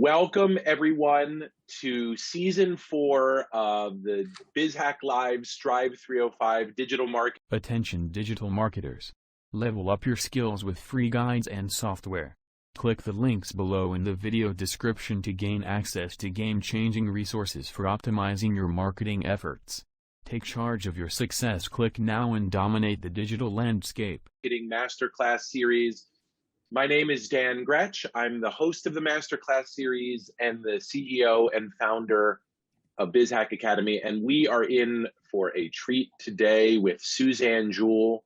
Welcome everyone to season 4 of the BizHack Live Strive 305 Digital Market. Attention digital marketers. Level up your skills with free guides and software. Click the links below in the video description to gain access to game-changing resources for optimizing your marketing efforts. Take charge of your success. Click now and dominate the digital landscape. Masterclass series. My name is Dan Gretsch. I'm the host of the Masterclass series and the CEO and founder of BizHack Academy. And we are in for a treat today with Suzanne Jewell.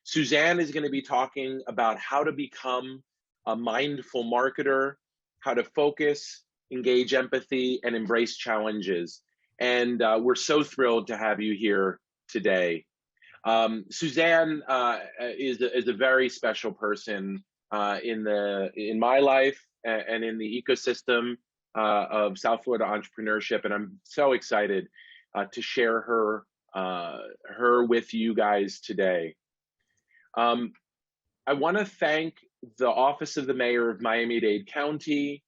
Suzanne is going to be talking about how to become a mindful marketer, how to focus, engage empathy, and embrace challenges. And we're so thrilled to have you here today. Suzanne is a very special person in my life and in the ecosystem of South Florida entrepreneurship, and I'm so excited to share her with you guys today. I want to thank the Office of the Mayor of Miami-Dade County,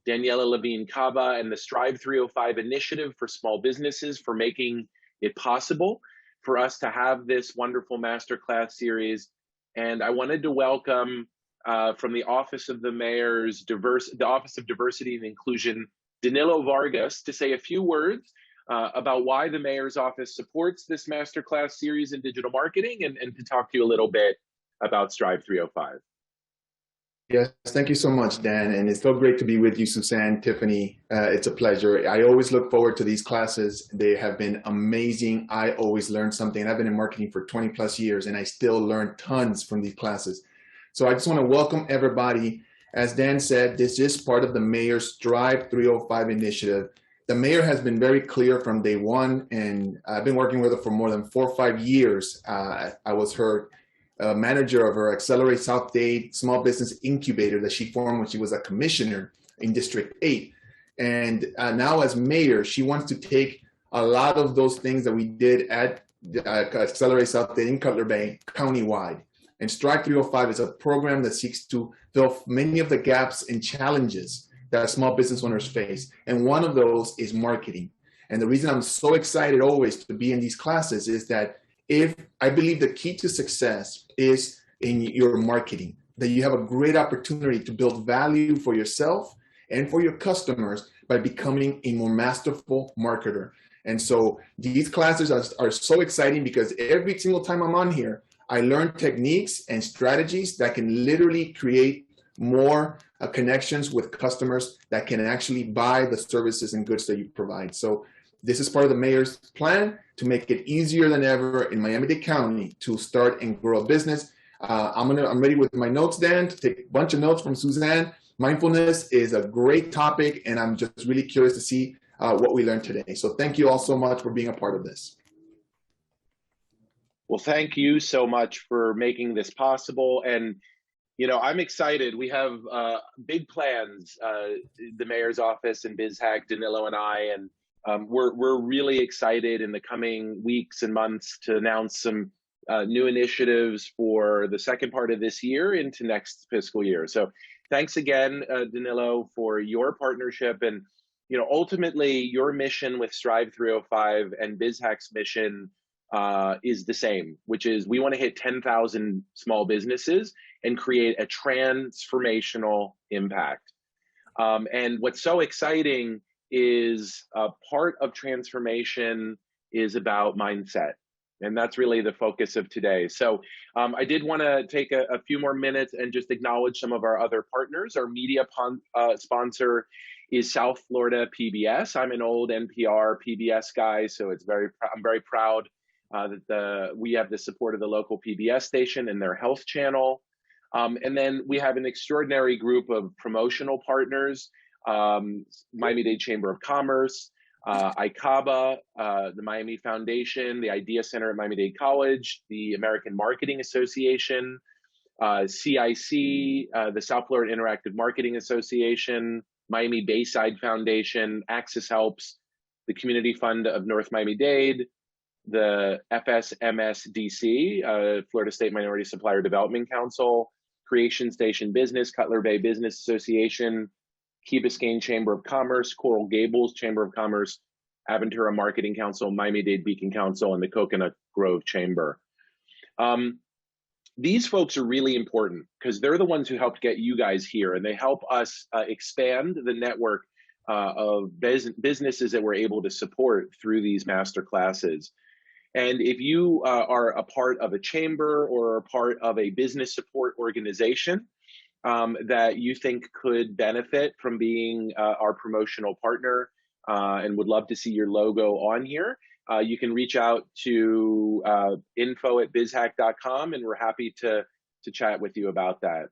Daniela Levine Cava, and the Strive 305 Initiative for Small Businesses for making it possible for us to have this wonderful masterclass series. And I wanted to welcome from the Office of the Mayor's the Office of Diversity and Inclusion, Danilo Vargas, to say a few words about why the Mayor's Office supports this masterclass series in digital marketing and to talk to you a little bit about Strive 305. Yes, thank you so much, Dan. And it's so great to be with you, Suzanne, Tiffany. It's a pleasure. I always look forward to these classes. They have been amazing. I always learn something. I've been in marketing for 20 plus years, and I still learn tons from these classes. So I just want to welcome everybody. As Dan said, this is part of the Mayor's Strive 305 initiative. The Mayor has been very clear from day one, and I've been working with her for more than 4 or 5 years. I was her manager of her Accelerate South Dade Small Business Incubator that she formed when she was a commissioner in District 8. And now as mayor, she wants to take a lot of those things that we did at Accelerate South Dade in Cutler Bay countywide. And Strive 305 is a program that seeks to fill many of the gaps and challenges that small business owners face. And one of those is marketing. And the reason I'm so excited always to be in these classes is that I believe the key to success is in your marketing, that you have a great opportunity to build value for yourself and for your customers by becoming a more masterful marketer. And so these classes are so exciting because every single time I'm on here, I learn techniques and strategies that can literally create more connections with customers that can actually buy the services and goods that you provide. So this is part of the Mayor's plan to make it easier than ever in Miami-Dade County to start and grow a business. I'm ready with my notes, Dan, to take a bunch of notes from Suzanne. Mindfulness is a great topic, and I'm just really curious to see what we learned today. So thank you all so much for being a part of this. Well, thank you so much for making this possible. And, you know, I'm excited. We have big plans, the Mayor's Office and BizHack, Danilo and I, and we're really excited in the coming weeks and months to announce some new initiatives for the second part of this year into next fiscal year. So thanks again, Danilo, for your partnership. And, you know, ultimately your mission with Strive 305 and BizHack's mission is the same, which is we want to hit 10,000 small businesses and create a transformational impact. And what's so exciting is part of transformation is about mindset. And that's really the focus of today. So I did want to take a few more minutes and just acknowledge some of our other partners. Our media sponsor is South Florida PBS. I'm an old NPR PBS guy, so I'm very proud that we have the support of the local PBS station and their health channel. And then we have an extraordinary group of promotional partners. Miami-Dade Chamber of Commerce, ICABA, the Miami Foundation, the Idea Center at Miami-Dade College, the American Marketing Association, CIC, the South Florida Interactive Marketing Association, Miami Bayside Foundation, Access Helps, the Community Fund of North Miami-Dade, the FSMSDC, Florida State Minority Supplier Development Council, Creation Station Business, Cutler Bay Business Association, Key Biscayne Chamber of Commerce, Coral Gables Chamber of Commerce, Aventura Marketing Council, Miami-Dade Beacon Council, and the Coconut Grove Chamber. These folks are really important because they're the ones who helped get you guys here, and they help us expand the network of businesses that we're able to support through these master classes. And if you are a part of a chamber or a part of a business support organization that you think could benefit from being our promotional partner and would love to see your logo on here, you can reach out to info@bizhack.com, and we're happy to chat with you about that.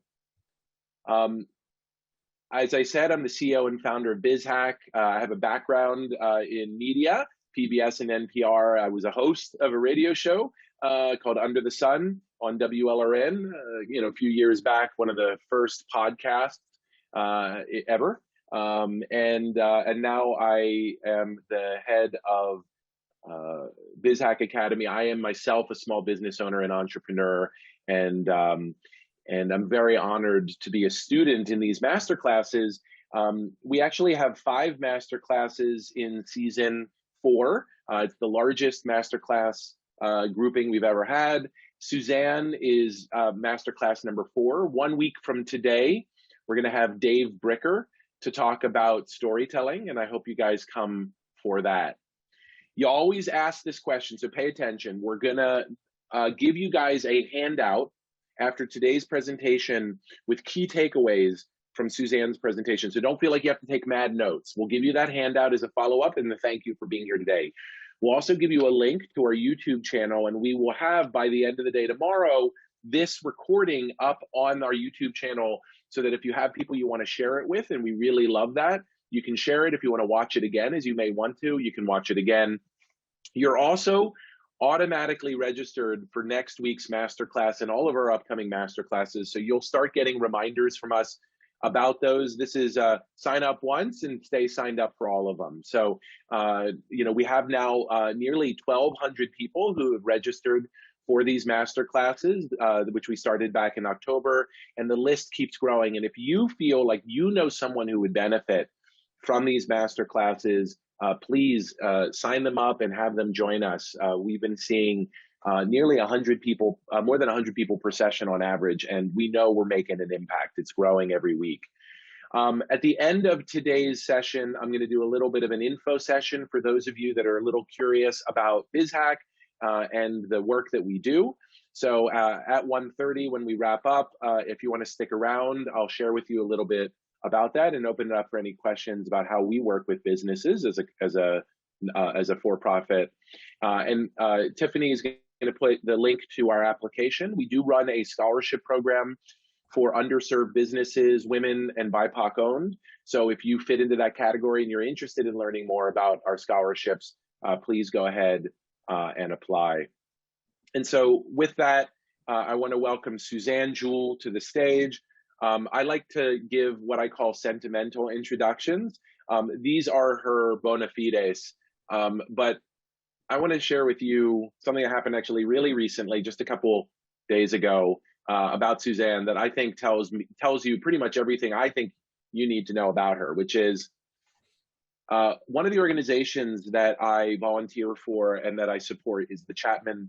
As I said, I'm the CEO and founder of BizHack. I have a background in media, PBS and NPR. I was a host of a radio show called Under the Sun on WLRN, a few years back, one of the first podcasts ever. And now I am the head of BizHack Academy. I am myself a small business owner and entrepreneur, and I'm very honored to be a student in these master classes. We actually have 5 master classes in season 4. It's the largest master class grouping we've ever had. Suzanne is master class number 4. 1 week from today, we're going to have Dave Bricker to talk about storytelling, and I hope you guys come for that. You always ask this question, so pay attention. We're going to give you guys a handout after today's presentation with key takeaways from Suzanne's presentation. So don't feel like you have to take mad notes. We'll give you that handout as a follow-up and a thank you for being here today. We'll also give you a link to our YouTube channel, and we will have, by the end of the day tomorrow, this recording up on our YouTube channel so that if you have people you want to share it with, and we really love that, you can share it. If you want to watch it again, as you may want to, you can watch it again. You're also automatically registered for next week's masterclass and all of our upcoming masterclasses. So you'll start getting reminders from us about those. This is sign up once and stay signed up for all of them. So, we have now nearly 1,200 people who have registered for these master classes, which we started back in October, and the list keeps growing. And if you feel like you know someone who would benefit from these master classes, please sign them up and have them join us. We've been seeing nearly 100 people, more than 100 people per session on average, and we know we're making an impact. It's growing every week. At the end of today's session, I'm going to do a little bit of an info session for those of you that are a little curious about BizHack and the work that we do. So at 1:30, when we wrap up, if you want to stick around, I'll share with you a little bit about that and open it up for any questions about how we work with businesses as a for-profit. And Tiffany is going to put the link to our application. We do run a scholarship program for underserved businesses, women and BIPOC owned. So if you fit into that category and you're interested in learning more about our scholarships, please go ahead and apply. And so with that, I want to welcome Suzanne Jewell to the stage. I like to give what I call sentimental introductions. These are her bona fides, but I want to share with you something that happened actually really recently, just a couple days ago, about Suzanne that I think tells you pretty much everything I think you need to know about her, which is one of the organizations that I volunteer for and that I support is the Chapman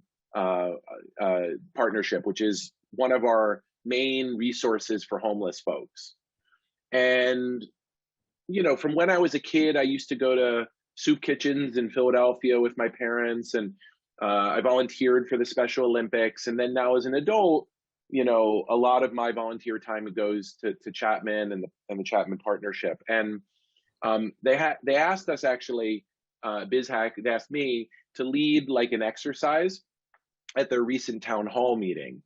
Partnership, which is one of our main resources for homeless folks. And, from when I was a kid, I used to go to soup kitchens in Philadelphia with my parents, and I volunteered for the Special Olympics. And then now as an adult, a lot of my volunteer time goes to Chapman and the Chapman Partnership. And they asked us actually, BizHack, they asked me to lead like an exercise at their recent town hall meeting.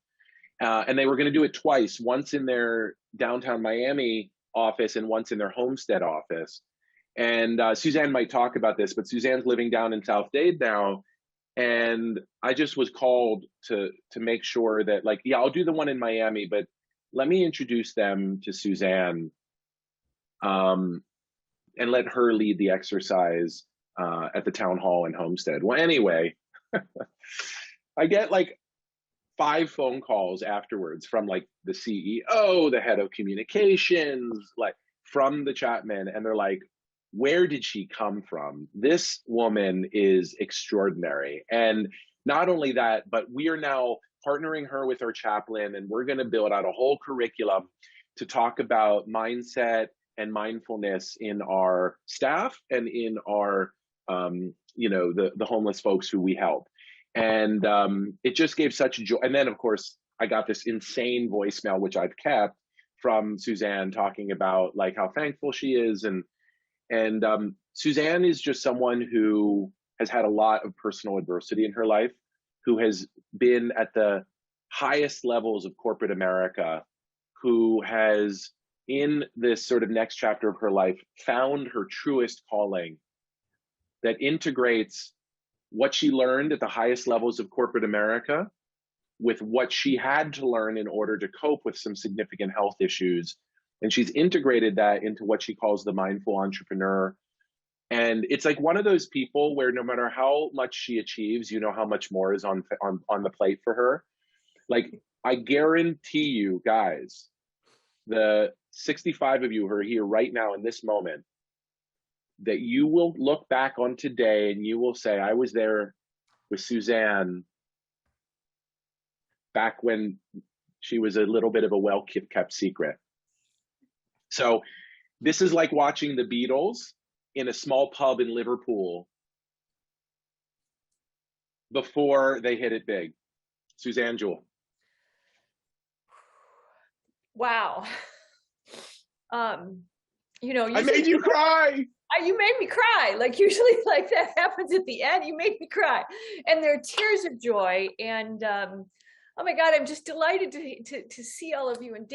And they were going to do it twice, once in their downtown Miami office and once in their Homestead office. And Suzanne might talk about this, but Suzanne's living down in South Dade now. And I just was called to make sure that I'll do the one in Miami, but let me introduce them to Suzanne and let her lead the exercise at the town hall in Homestead. Well, anyway, I get 5 phone calls afterwards from the CEO, the head of communications, from the Chapman, and they're like, where did she come from? This woman is extraordinary. And not only that, but we are now partnering her with our chaplain, and we're going to build out a whole curriculum to talk about mindset and mindfulness in our staff and in our, the homeless folks who we help. And it just gave such joy. And then, of course, I got this insane voicemail, which I've kept, from Suzanne talking about like how thankful she is. And Suzanne is just someone who has had a lot of personal adversity in her life, who has been at the highest levels of corporate America, who has, in this sort of next chapter of her life, found her truest calling that integrates what she learned at the highest levels of corporate America with what she had to learn in order to cope with some significant health issues. And she's integrated that into what she calls the mindful entrepreneur. And it's like one of those people where no matter how much she achieves, you know how much more is on the plate for her. Like, I guarantee you guys, the 65 of you who are here right now in this moment, that you will look back on today and you will say, I was there with Suzanne back when she was a little bit of a well-kept secret. So this is like watching the Beatles in a small pub in Liverpool before they hit it big. Suzanne Jewell. Wow. I made you cry. You made me cry. Like, usually like that happens at the end. You made me cry. And they're tears of joy. And oh my God, I'm just delighted to see all of you. And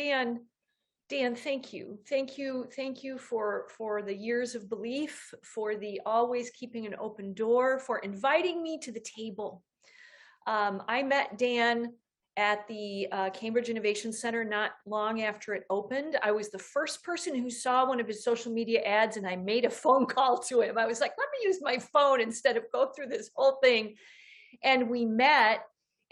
Dan, thank you. Thank you for the years of belief, for the always keeping an open door, for inviting me to the table. I met Dan at the Cambridge Innovation Center not long after it opened. I was the first person who saw one of his social media ads, and I made a phone call to him. I was like, let me use my phone instead of go through this whole thing. And we met,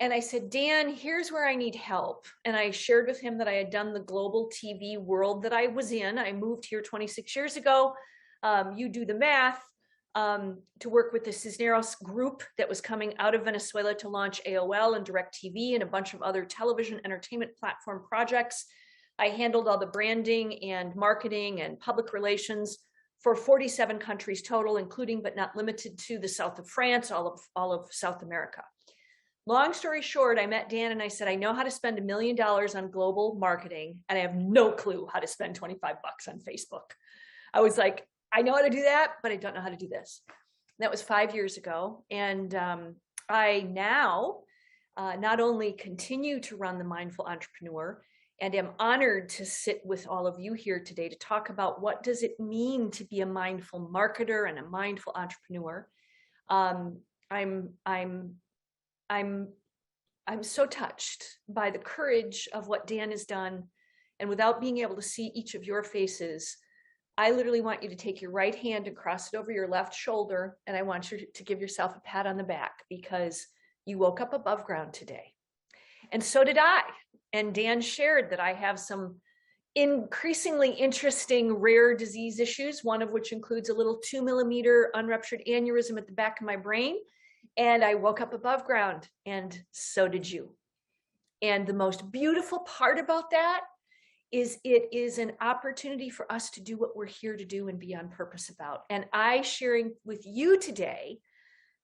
and I said, Dan, here's where I need help. And I shared with him that I had done the global TV world that I was in. I moved here 26 years ago. You do the math. To work with the Cisneros group that was coming out of Venezuela to launch AOL and DirecTV and a bunch of other television entertainment platform projects. I handled all the branding and marketing and public relations for 47 countries total, including but not limited to the south of France, all of South America. Long story short, I met Dan and I said, I know how to spend $1 million on global marketing, and I have no clue how to spend 25 bucks on Facebook. I was like, I know how to do that, but I don't know how to do this. That was 5 years ago. And I now not only continue to run the Mindful Entrepreneur, and am honored to sit with all of you here today to talk about what does it mean to be a mindful marketer and a mindful entrepreneur. I'm so touched by the courage of what Dan has done. And without being able to see each of your faces, I literally want you to take your right hand and cross it over your left shoulder. And I want you to give yourself a pat on the back because you woke up above ground today. And so did I. And Dan shared that I have some increasingly interesting rare disease issues, one of which includes a little 2-millimeter unruptured aneurysm at the back of my brain. And I woke up above ground, and so did you. And the most beautiful part about that is it is an opportunity for us to do what we're here to do and be on purpose about. And I sharing with you today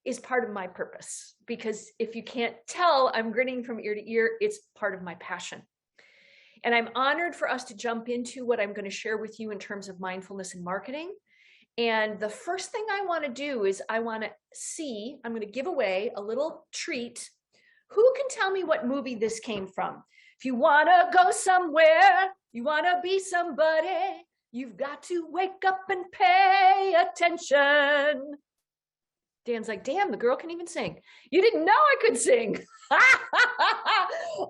is part of my purpose, because if you can't tell, I'm grinning from ear to ear. It's part of my passion. And I'm honored for us to jump into what I'm going to share with you in terms of mindfulness and marketing. And the first thing I want to do is I'm going to give away a little treat. Who can tell me what movie this came from? If you want to go somewhere, you want to be somebody, you've got to wake up and pay attention. Dan's like, damn, the girl can even sing. You didn't know I could sing.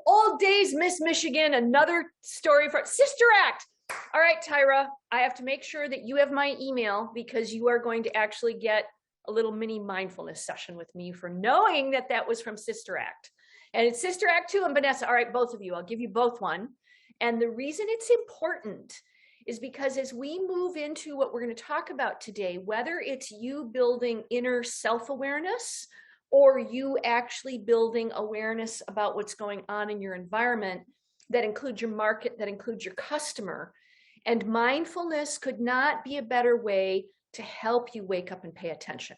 Old Days, Miss Michigan, another story for Sister Act. All right, Tyra, I have to make sure that you have my email because you are going to actually get a little mini mindfulness session with me for knowing that that was from Sister Act. And it's Sister Act 2 and Vanessa. All right, both of you, I'll give you both one. And the reason it's important is because as we move into what we're going to talk about today, whether it's you building inner self-awareness or you actually building awareness about what's going on in your environment, that includes your market, that includes your customer, and mindfulness could not be a better way to help you wake up and pay attention.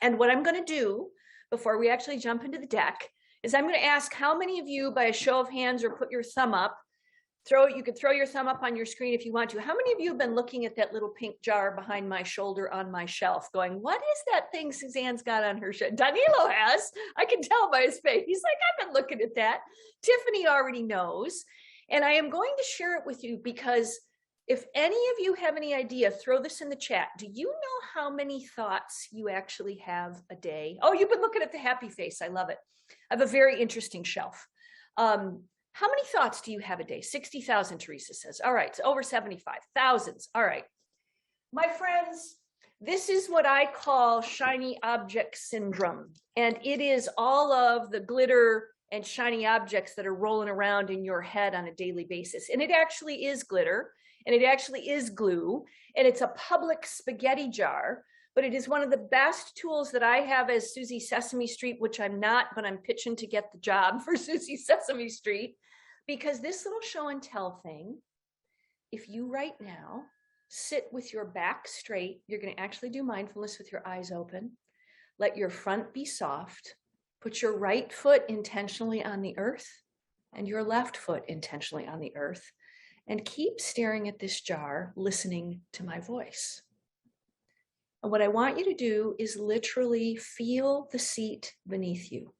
And what I'm going to do before we actually jump into the deck is I'm going to ask how many of you, by a show of hands or put your thumb up, you could throw your thumb up on your screen if you want to. How many of you have been looking at that little pink jar behind my shoulder on my shelf going, what is that thing Suzanne's got on her shelf? Danilo has. I can tell by his face. He's like, I've been looking at that. Tiffany already knows. And I am going to share it with you because if any of you have any idea, throw this in the chat. Do you know how many thoughts you actually have a day? Oh, you've been looking at the happy face. I love it. I have a very interesting shelf. How many thoughts do you have a day? 60,000, Teresa says. All right, it's over 75. Thousands. All right. My friends, this is what I call shiny object syndrome. And it is all of the glitter and shiny objects that are rolling around in your head on a daily basis. And it actually is glitter, and it actually is glue, and it's a public spaghetti jar, but it is one of the best tools that I have as Susie Sesame Street, which I'm not, but I'm pitching to get the job for Susie Sesame Street. Because this little show and tell thing, if you right now sit with your back straight, you're going to actually do mindfulness with your eyes open. Let your front be soft. Put your right foot intentionally on the earth and your left foot intentionally on the earth. And keep staring at this jar, listening to my voice. And what I want you to do is literally feel the seat beneath you.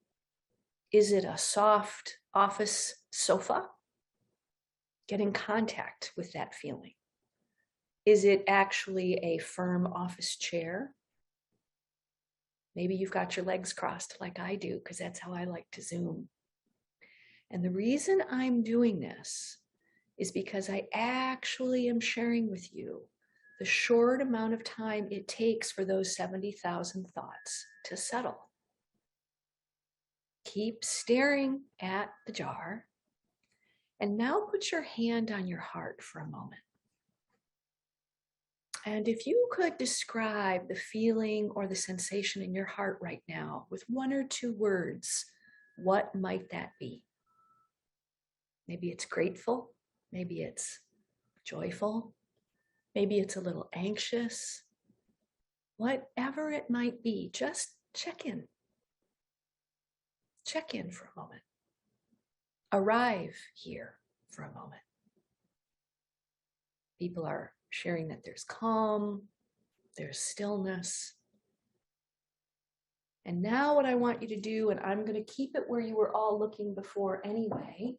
Is it a soft office sofa? Get in contact with that feeling. Is it actually a firm office chair? Maybe you've got your legs crossed like I do, because that's how I like to Zoom. And the reason I'm doing this is because I actually am sharing with you the short amount of time it takes for those 70,000 thoughts to settle. Keep staring at the jar. And now put your hand on your heart for a moment. And if you could describe the feeling or the sensation in your heart right now with one or two words, what might that be? Maybe it's grateful. Maybe it's joyful. Maybe it's a little anxious. Whatever it might be, just check in. Check in for a moment. Arrive here for a moment. People are sharing that there's calm, there's stillness. And now what I want you to do, and I'm going to keep it where you were all looking before anyway,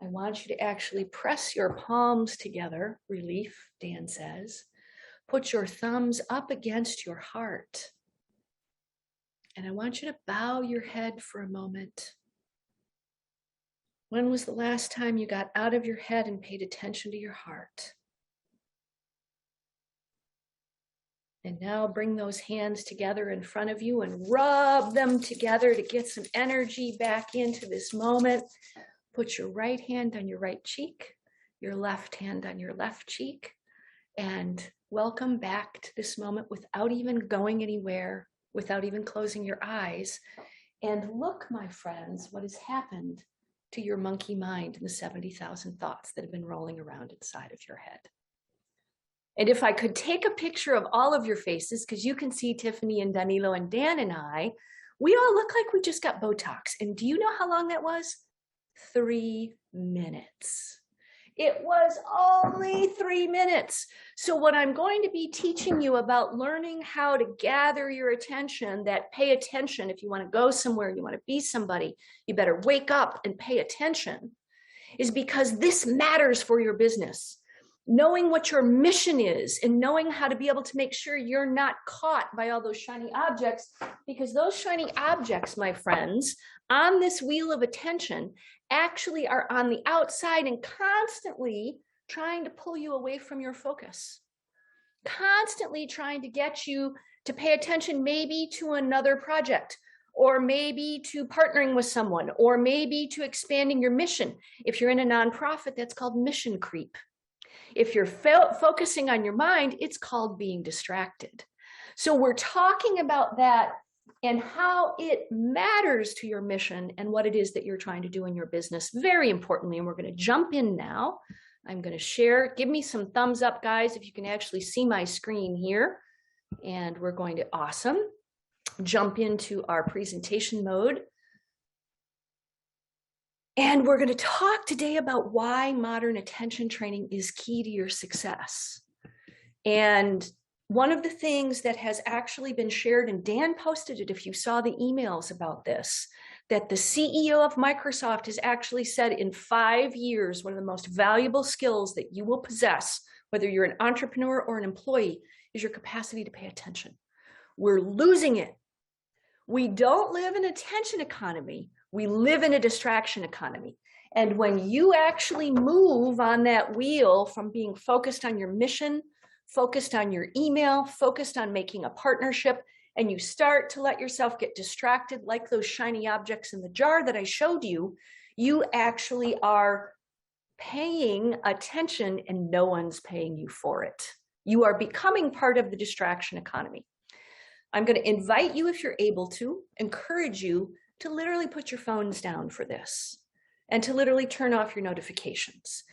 I want you to actually press your palms together, relief, Dan says. Put your thumbs up against your heart. And I want you to bow your head for a moment. When was the last time you got out of your head and paid attention to your heart? And now bring those hands together in front of you and rub them together to get some energy back into this moment. Put your right hand on your right cheek, your left hand on your left cheek, and welcome back to this moment without even going anywhere, without even closing your eyes. And look, my friends, what has happened to your monkey mind and the 70,000 thoughts that have been rolling around inside of your head. And if I could take a picture of all of your faces, because you can see Tiffany and Danilo and Dan and I, we all look like we just got Botox. And do you know how long that was? 3 minutes. It was only 3 minutes. So what I'm going to be teaching you about learning how to gather your attention, that pay attention, if you want to go somewhere, you want to be somebody, you better wake up and pay attention, is because this matters for your business. Knowing what your mission is and knowing how to be able to make sure you're not caught by all those shiny objects, because those shiny objects, my friends, on this wheel of attention actually are on the outside and constantly trying to pull you away from your focus, constantly trying to get you to pay attention maybe to another project, or maybe to partnering with someone, or maybe to expanding your mission. If you're in a nonprofit, that's called mission creep. If you're focusing on your mind, it's called being distracted. So we're talking about that and how it matters to your mission and what it is that you're trying to do in your business, very importantly. And we're going to jump in now. I'm going to share. Give me some thumbs up, guys, if you can actually see my screen here. And we're going to, awesome, jump into our presentation mode. And we're going to talk today about why modern attention training is key to your success. And one of the things that has actually been shared, and Dan posted it if you saw the emails about this, that the CEO of Microsoft has actually said in 5 years, one of the most valuable skills that you will possess, whether you're an entrepreneur or an employee, is your capacity to pay attention. We're losing it. We don't live in an attention economy. We live in a distraction economy. And when you actually move on that wheel from being focused on your mission, focused on your email, focused on making a partnership, and you start to let yourself get distracted like those shiny objects in the jar that I showed you, you actually are paying attention and no one's paying you for it. You are becoming part of the distraction economy. I'm going to invite you, if you're able to, encourage you to literally put your phones down for this and to literally turn off your notifications.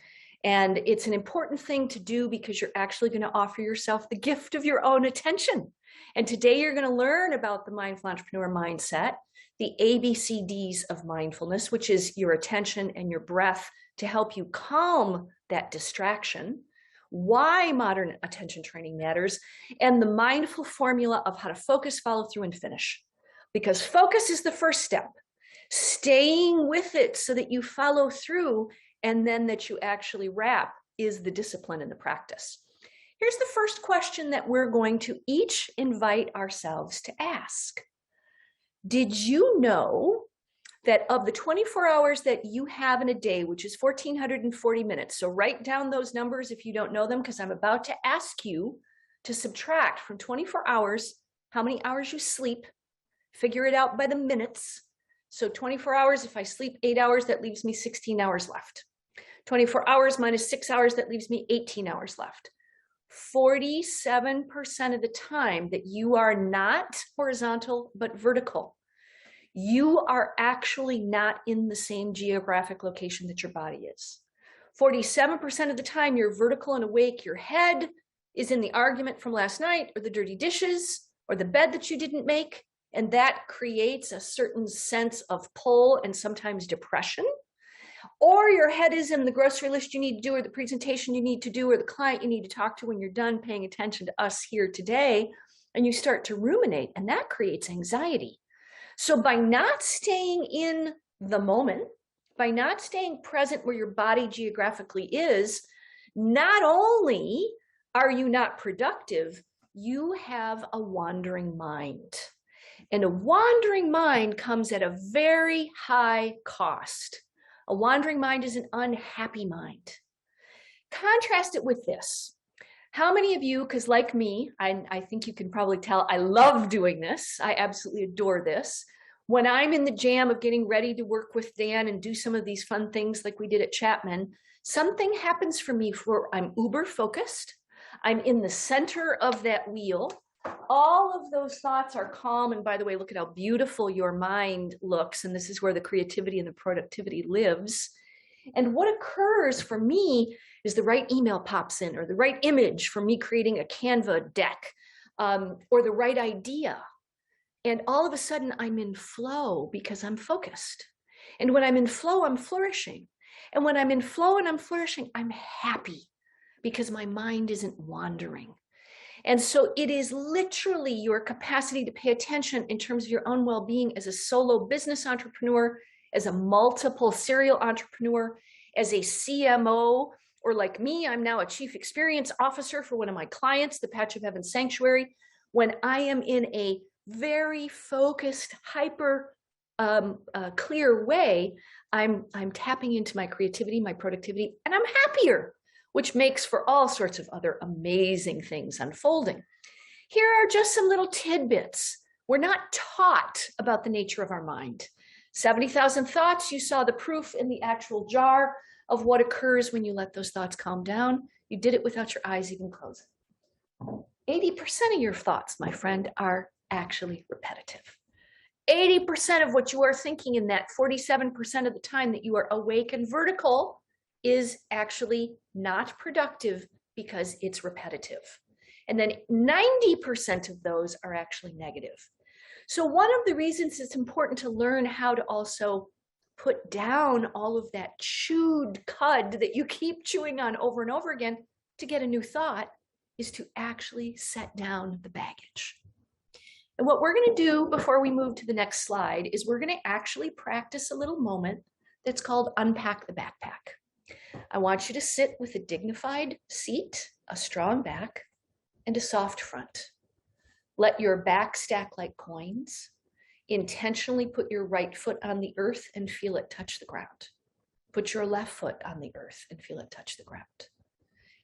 And it's an important thing to do because you're actually going to offer yourself the gift of your own attention. And today you're going to learn about the Mindful Entrepreneur Mindset, the ABCDs of mindfulness, which is your attention and your breath to help you calm that distraction, why modern attention training matters, and the mindful formula of how to focus, follow through, and finish. Because focus is the first step. Staying with it so that you follow through and then that you actually wrap is the discipline and the practice. Here's the first question that we're going to each invite ourselves to ask. Did you know that of the 24 hours that you have in a day, which is 1,440 minutes, so write down those numbers if you don't know them, because I'm about to ask you to subtract from 24 hours how many hours you sleep, figure it out by the minutes. So 24 hours, if I sleep 8 hours, that leaves me 16 hours left. 24 hours minus 6 hours, that leaves me 18 hours left. 47% of the time that you are not horizontal, but vertical, you are actually not in the same geographic location that your body is. 47% of the time you're vertical and awake, your head is in the argument from last night or the dirty dishes or the bed that you didn't make. And that creates a certain sense of pull and sometimes depression. Or your head is in the grocery list you need to do, or the presentation you need to do, or the client you need to talk to when you're done paying attention to us here today, and you start to ruminate, and that creates anxiety. So by not staying in the moment, by not staying present where your body geographically is, not only are you not productive, you have a wandering mind. And a wandering mind comes at a very high cost. A wandering mind is an unhappy mind. Contrast it with this. How many of you, because like me, I think you can probably tell, I love doing this. I absolutely adore this. When I'm in the jam of getting ready to work with Dan and do some of these fun things like we did at Chapman, something happens for me where I'm uber focused. I'm in the center of that wheel. All of those thoughts are calm. And by the way, look at how beautiful your mind looks. And this is where the creativity and the productivity lives. And what occurs for me is the right email pops in, or the right image for me creating a Canva deck, or the right idea. And all of a sudden I'm in flow because I'm focused. And when I'm in flow, I'm flourishing. And when I'm in flow and I'm flourishing, I'm happy because my mind isn't wandering. And so it is literally your capacity to pay attention in terms of your own well-being as a solo business entrepreneur, as a multiple serial entrepreneur, as a CMO, or like me, I'm now a chief experience officer for one of my clients, the Patch of Heaven Sanctuary. When I am in a very focused, hyper clear way, I'm tapping into my creativity, my productivity, and I'm happier, which makes for all sorts of other amazing things unfolding. Here are just some little tidbits. We're not taught about the nature of our mind. 70,000 thoughts, you saw the proof in the actual jar of what occurs when you let those thoughts calm down. You did it without your eyes even closing. 80% of your thoughts, my friend, are actually repetitive. 80% of what you are thinking in that 47% of the time that you are awake and vertical is actually not productive because it's repetitive. And then 90% of those are actually negative. So one of the reasons it's important to learn how to also put down all of that chewed cud that you keep chewing on over and over again to get a new thought is to actually set down the baggage. And what we're going to do before we move to the next slide is we're going to actually practice a little moment that's called unpack the backpack. I want you to sit with a dignified seat, a strong back, and a soft front. Let your back stack like coins. Intentionally put your right foot on the earth and feel it touch the ground. Put your left foot on the earth and feel it touch the ground.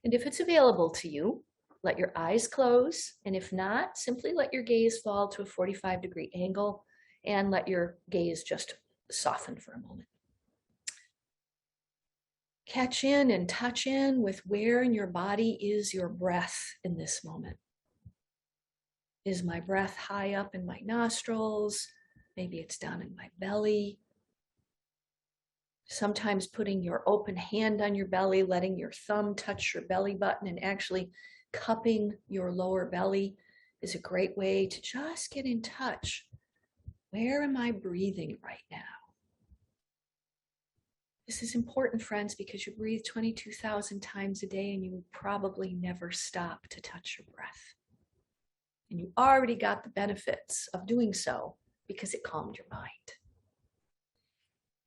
And if it's available to you, let your eyes close. And if not, simply let your gaze fall to a 45-degree angle and let your gaze just soften for a moment. Catch in and touch in with where in your body is your breath in this moment. Is my breath high up in my nostrils? Maybe it's down in my belly. Sometimes putting your open hand on your belly, letting your thumb touch your belly button and actually cupping your lower belly is a great way to just get in touch. Where am I breathing right now? This is important, friends, because you breathe 22,000 times a day and you probably never stop to touch your breath. And you already got the benefits of doing so because it calmed your mind.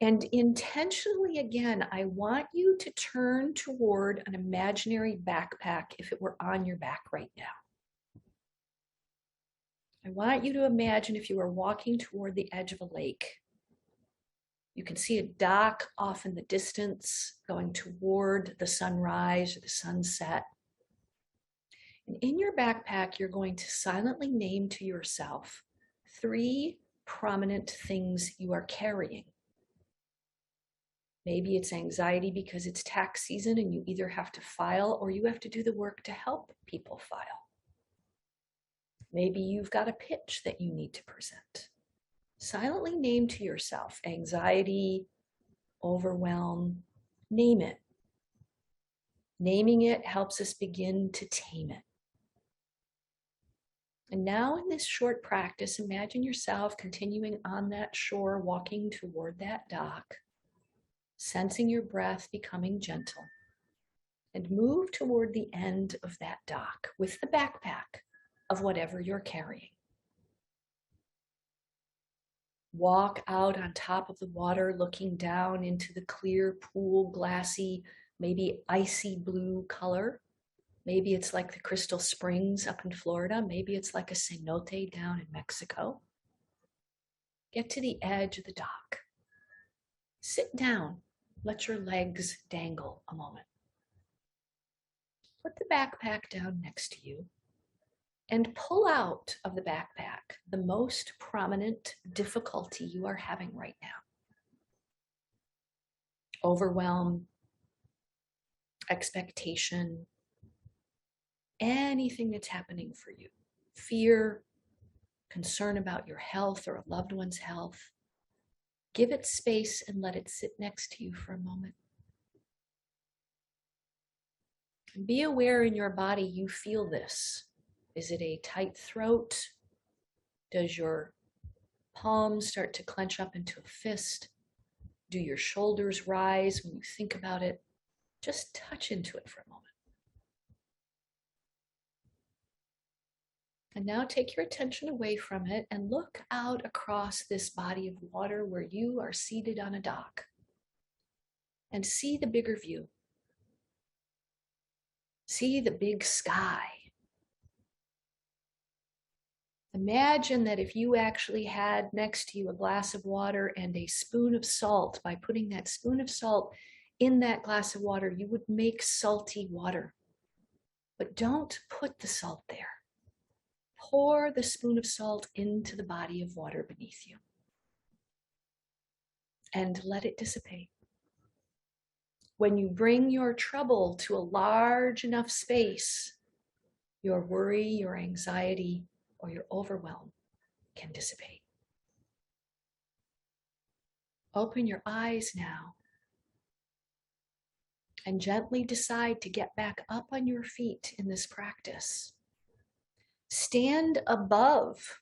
And intentionally, again, I want you to turn toward an imaginary backpack if it were on your back right now. I want you to imagine if you were walking toward the edge of a lake. You can see a dock off in the distance going toward the sunrise or the sunset. And in your backpack, you're going to silently name to yourself 3 prominent things you are carrying. Maybe it's anxiety because it's tax season and you either have to file or you have to do the work to help people file. Maybe you've got a pitch that you need to present. Silently name to yourself anxiety, overwhelm, name it. Naming it helps us begin to tame it. And now in this short practice, imagine yourself continuing on that shore, walking toward that dock, sensing your breath becoming gentle, and move toward the end of that dock with the backpack of whatever you're carrying. Walk out on top of the water, looking down into the clear pool, glassy, maybe icy blue color. Maybe it's like the Crystal Springs up in Florida. Maybe it's like a cenote down in Mexico. Get to the edge of the dock. Sit down. Let your legs dangle a moment. Put the backpack down next to you and pull out of the backpack the most prominent difficulty you are having right now. Overwhelm, expectation, anything that's happening for you. Fear, concern about your health or a loved one's health. Give it space and let it sit next to you for a moment. And be aware in your body you feel this. Is it a tight throat? Does your palms start to clench up into a fist? Do your shoulders rise when you think about it? Just touch into it for a moment. And now take your attention away from it and look out across this body of water where you are seated on a dock and see the bigger view. See the big sky. Imagine that if you actually had next to you a glass of water and a spoon of salt, by putting that spoon of salt in that glass of water, you would make salty water. But don't put the salt there. Pour the spoon of salt into the body of water beneath you and let it dissipate. when you bring your trouble to a large enough space, your worry, your anxiety, or your overwhelm can dissipate. Open your eyes now and gently decide to get back up on your feet in this practice. Stand above,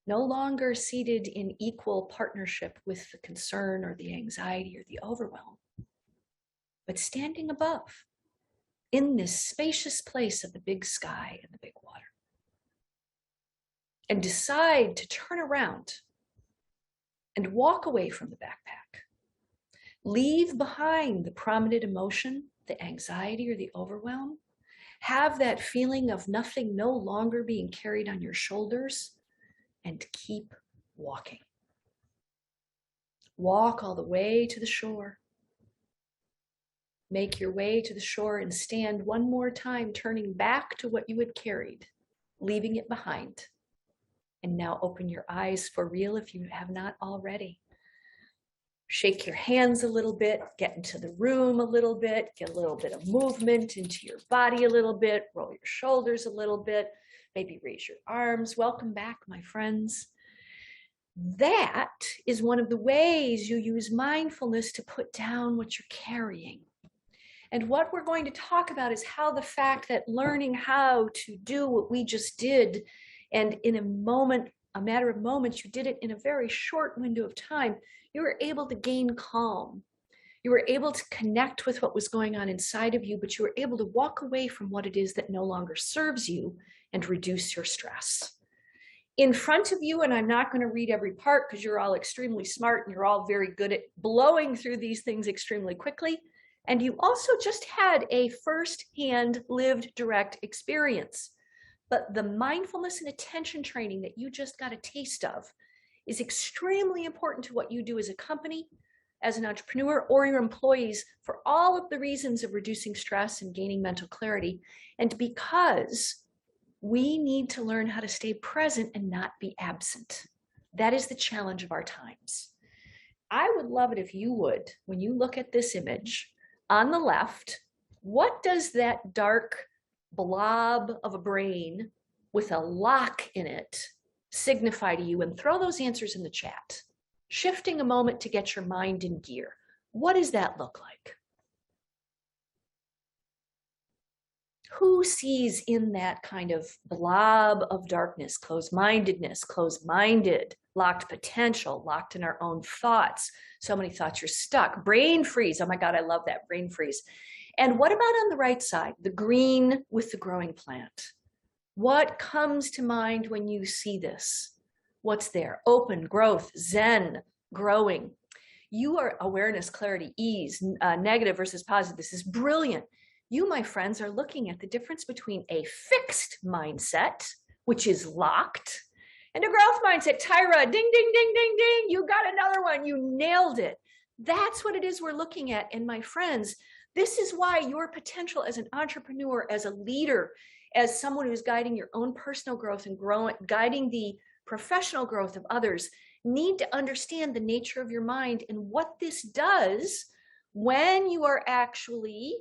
no longer seated in equal partnership with the concern or the anxiety or the overwhelm, but standing above in this spacious place of the big sky and the big water. And decide to turn around and walk away from the backpack. Leave behind the prominent emotion, the anxiety or the overwhelm. Have that feeling of nothing no longer being carried on your shoulders, and keep walking. Walk all the way to the shore. Make your way to the shore and stand one more time, turning back to what you had carried, leaving it behind. And now open your eyes for real if you have not already. Shake your hands a little bit, get into the room a little bit, get a little bit of movement into your body a little bit, roll your shoulders a little bit, maybe raise your arms. Welcome back, my friends. That is one of the ways you use mindfulness to put down what you're carrying. And what we're going to talk about is how the fact that learning how to do what we just did, and in a matter of moments, you did it in a very short window of time, you were able to gain calm. You were able to connect with what was going on inside of you, but you were able to walk away from what it is that no longer serves you and reduce your stress. In front of you, and I'm not going to read every part because you're all extremely smart and you're all very good at blowing through these things extremely quickly. And you also just had a first-hand lived direct experience. But the mindfulness and attention training that you just got a taste of is extremely important to what you do as a company, as an entrepreneur, or your employees, for all of the reasons of reducing stress and gaining mental clarity. And because we need to learn how to stay present and not be absent. That is the challenge of our times. I would love it if you would, when you look at this image on the left, what does that dark blob of a brain with a lock in it signify to you? And throw those answers in the chat. Shifting a moment to get your mind in gear. What does that look like? Who sees in that kind of blob of darkness, closed-mindedness, closed-minded, locked potential, locked in our own thoughts? So many thoughts, you're stuck. Brain freeze. Oh my God, I love that, brain freeze. And what about on the right side, the green with the growing plant? What comes to mind when you see this? What's there? Open, growth, zen, growing. You are awareness, clarity, ease, negative versus positive. This is brilliant. You, my friends, are looking at the difference between a fixed mindset, which is locked, and a growth mindset. Tyra, ding, ding, ding, ding, ding. You got another one. You nailed it. That's what it is we're looking at. And my friends, this is why your potential as an entrepreneur, as a leader, as someone who's guiding your own personal growth and guiding the professional growth of others, need to understand the nature of your mind and what this does when you are actually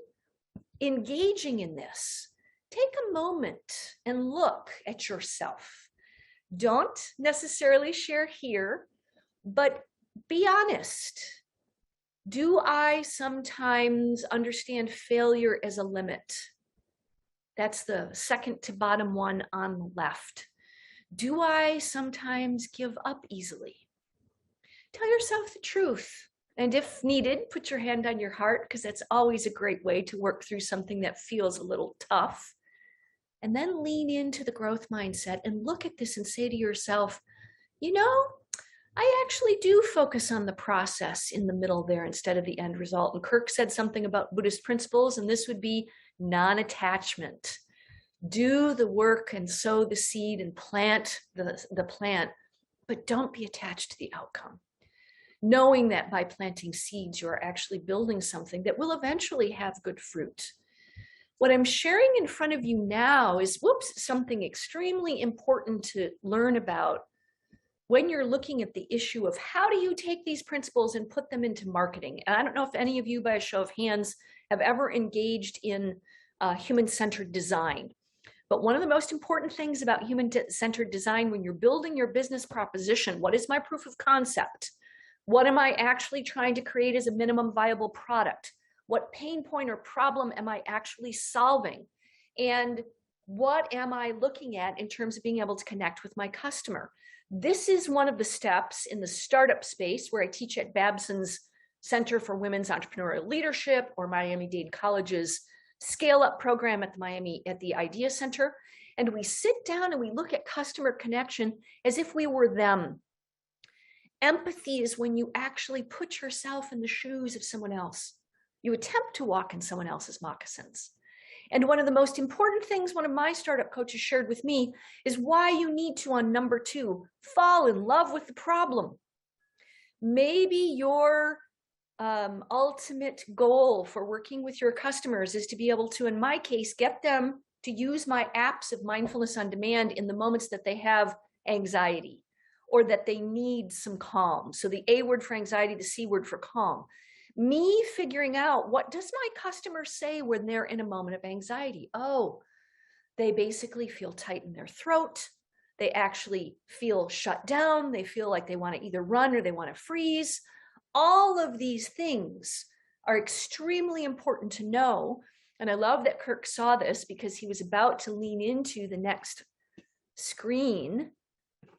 engaging in this. Take a moment and look at yourself. Don't necessarily share here, but be honest. Do I sometimes understand failure as a limit? That's the second to bottom one on the left. Do I sometimes give up easily? Tell yourself the truth. And if needed, put your hand on your heart, because that's always a great way to work through something that feels a little tough. And then lean into the growth mindset and look at this and say to yourself, you know, I actually do focus on the process in the middle there instead of the end result. And Kirk said something about Buddhist principles, and this would be non-attachment. Do the work and sow the seed and plant the plant, but don't be attached to the outcome. Knowing that by planting seeds, you are actually building something that will eventually have good fruit. What I'm sharing in front of you now is, something extremely important to learn about when you're looking at the issue of how do you take these principles and put them into marketing. And I don't know if any of you, by a show of hands, have ever engaged in human-centered design. But one of the most important things about human-centered design, when you're building your business proposition, what is my proof of concept? What am I actually trying to create as a minimum viable product? What pain point or problem am I actually solving? And what am I looking at in terms of being able to connect with my customer? This is one of the steps in the startup space where I teach at Babson's Center for Women's Entrepreneurial Leadership, or Miami-Dade College's Scale Up program at the Idea Center. And we sit down and we look at customer connection as if we were them. Empathy is when you actually put yourself in the shoes of someone else. You attempt to walk in someone else's moccasins. And one of the most important things one of my startup coaches shared with me is why you need to, on number 2, fall in love with the problem. Maybe your ultimate goal for working with your customers is to be able to, in my case, get them to use my apps of mindfulness on demand in the moments that they have anxiety or that they need some calm. So the A word for anxiety, the C word for calm. Me figuring out, what does my customer say when they're in a moment of anxiety? Oh, they basically feel tight in their throat. They actually feel shut down. They feel like they want to either run or they want to freeze. All of these things are extremely important to know. And I love that Kirk saw this, because he was about to lean into the next screen,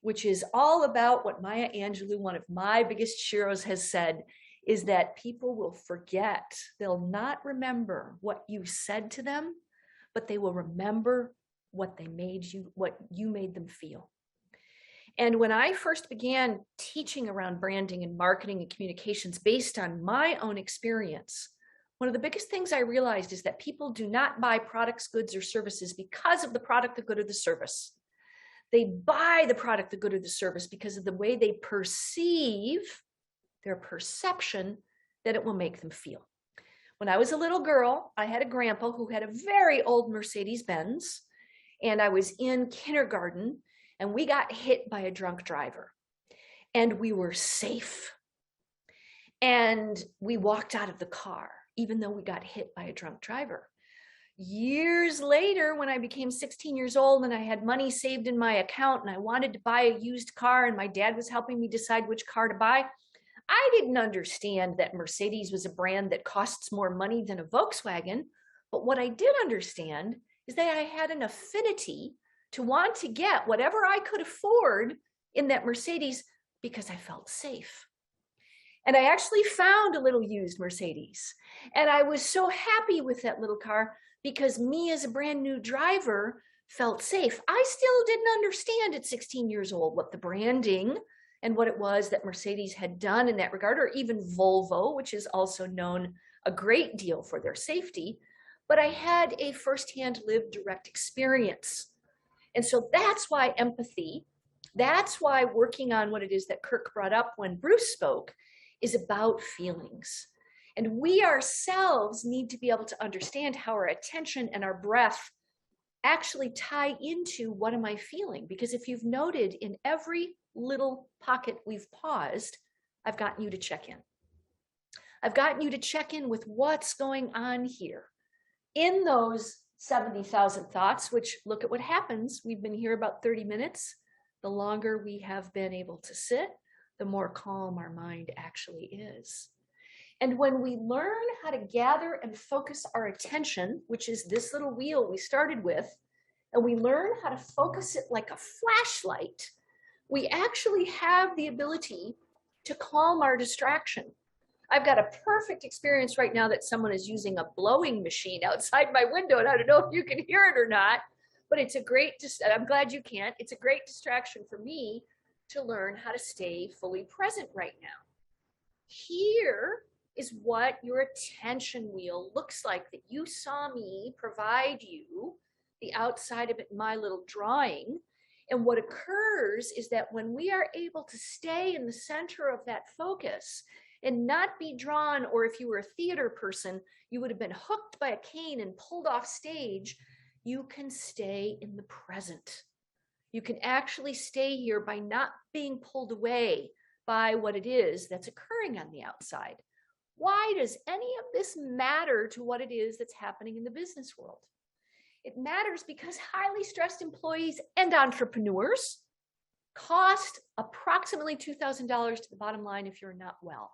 which is all about what Maya Angelou, one of my biggest heroes, has said, is that people will forget. They'll not remember what you said to them, but they will remember what you made them feel. And when I first began teaching around branding and marketing and communications based on my own experience, one of the biggest things I realized is that people do not buy products, goods, or services because of the product, the good, or the service. They buy the product, the good, or the service because of the way they perceive, their perception, that it will make them feel. When I was a little girl, I had a grandpa who had a very old Mercedes-Benz, and I was in kindergarten, and we got hit by a drunk driver, and we were safe. And we walked out of the car, even though we got hit by a drunk driver. Years later, when I became 16 years old and I had money saved in my account and I wanted to buy a used car and my dad was helping me decide which car to buy, I didn't understand that Mercedes was a brand that costs more money than a Volkswagen. But what I did understand is that I had an affinity to want to get whatever I could afford in that Mercedes because I felt safe. And I actually found a little used Mercedes. And I was so happy with that little car because me as a brand new driver felt safe. I still didn't understand at 16 years old what the branding and what it was that Mercedes had done in that regard, or even Volvo, which is also known a great deal for their safety. But I had a firsthand lived direct experience. And so that's why empathy, that's why working on what it is that Kirk brought up when Bruce spoke, is about feelings. And we ourselves need to be able to understand how our attention and our breath actually tie into what am I feeling? Because if you've noted, in every little pocket we've paused, I've gotten you to check in. I've gotten you to check in with what's going on here. In those 70,000 thoughts, which, look at what happens. We've been here about 30 minutes. The longer we have been able to sit, the more calm our mind actually is. And when we learn how to gather and focus our attention, which is this little wheel we started with, and we learn how to focus it like a flashlight, we actually have the ability to calm our distraction. I've got a perfect experience right now that someone is using a blowing machine outside my window, and I don't know if you can hear it or not, but it's a great, I'm glad you can't, it's a great distraction for me to learn how to stay fully present right now. Here is what your attention wheel looks like that you saw me provide you, the outside of it, my little drawing. And what occurs is that when we are able to stay in the center of that focus and not be drawn, or if you were a theater person, you would have been hooked by a cane and pulled off stage, you can stay in the present. You can actually stay here by not being pulled away by what it is that's occurring on the outside. Why does any of this matter to what it is that's happening in the business world? It matters because highly stressed employees and entrepreneurs cost approximately $2,000 to the bottom line if you're not well.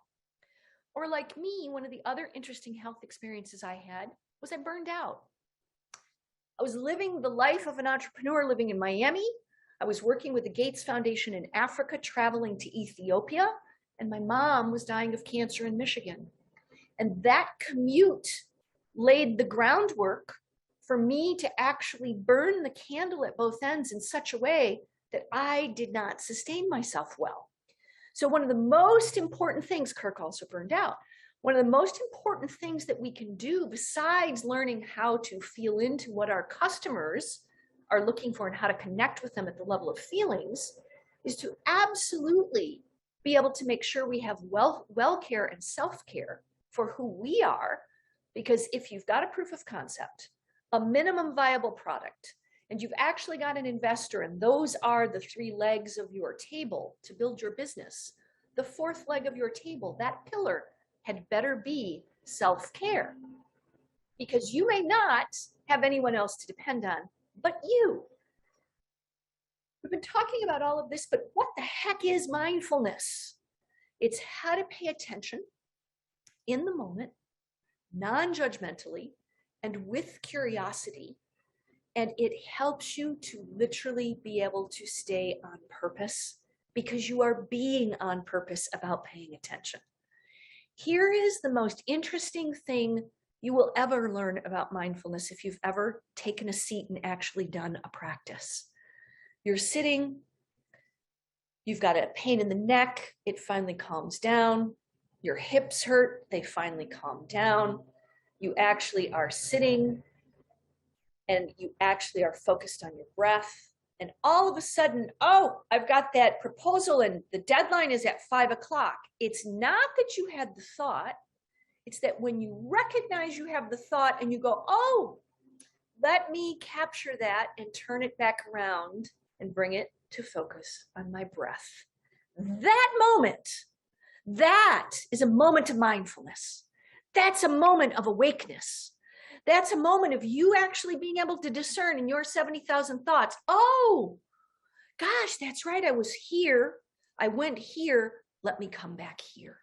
Or like me, one of the other interesting health experiences I had was I burned out. I was living the life of an entrepreneur living in Miami. I was working with the Gates Foundation in Africa, traveling to Ethiopia, and my mom was dying of cancer in Michigan. And that commute laid the groundwork for me to actually burn the candle at both ends in such a way that I did not sustain myself well. So one of the most important things, Kirk also burned out, one of the most important things that we can do besides learning how to feel into what our customers are looking for and how to connect with them at the level of feelings is to absolutely be able to make sure we have well care and self-care for who we are. Because if you've got a proof of concept, a minimum viable product, and you've actually got an investor, and those are the 3 legs of your table to build your business, the 4th leg of your table, that pillar, had better be self-care. Because you may not have anyone else to depend on but you. We've been talking about all of this, but what the heck is mindfulness? It's how to pay attention in the moment, non-judgmentally, and with curiosity. And it helps you to literally be able to stay on purpose because you are being on purpose about paying attention. Here is the most interesting thing you will ever learn about mindfulness if you've ever taken a seat and actually done a practice. You're sitting, you've got a pain in the neck, it finally calms down. Your hips hurt, they finally calm down. You actually are sitting and you actually are focused on your breath. And all of a sudden, oh, I've got that proposal and the deadline is at 5 o'clock. It's not that you had the thought. It's that when you recognize you have the thought and you go, oh, let me capture that and turn it back around and bring it to focus on my breath. That moment, that is a moment of mindfulness. That's a moment of awakeness. That's a moment of you actually being able to discern in your 70,000 thoughts. Oh, gosh, that's right. I was here. I went here. Let me come back here.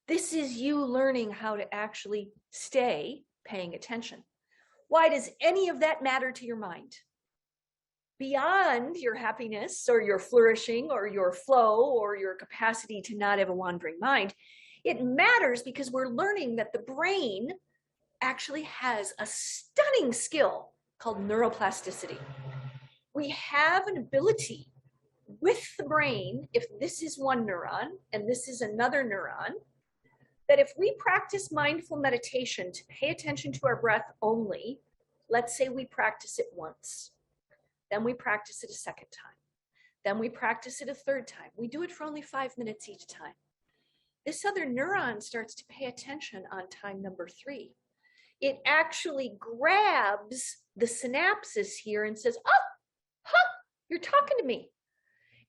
This is you learning how to actually stay paying attention. Why does any of that matter to your mind? Beyond your happiness or your flourishing or your flow or your capacity to not have a wandering mind, it matters because we're learning that the brain actually has a stunning skill called neuroplasticity. We have an ability with the brain, if this is one neuron and this is another neuron, that if we practice mindful meditation to pay attention to our breath only, let's say we practice it once, then we practice it a second time, then we practice it a third time. We do it for only 5 minutes each time. This other neuron starts to pay attention on time number 3. It actually grabs the synapses here and says, oh, huh, you're talking to me.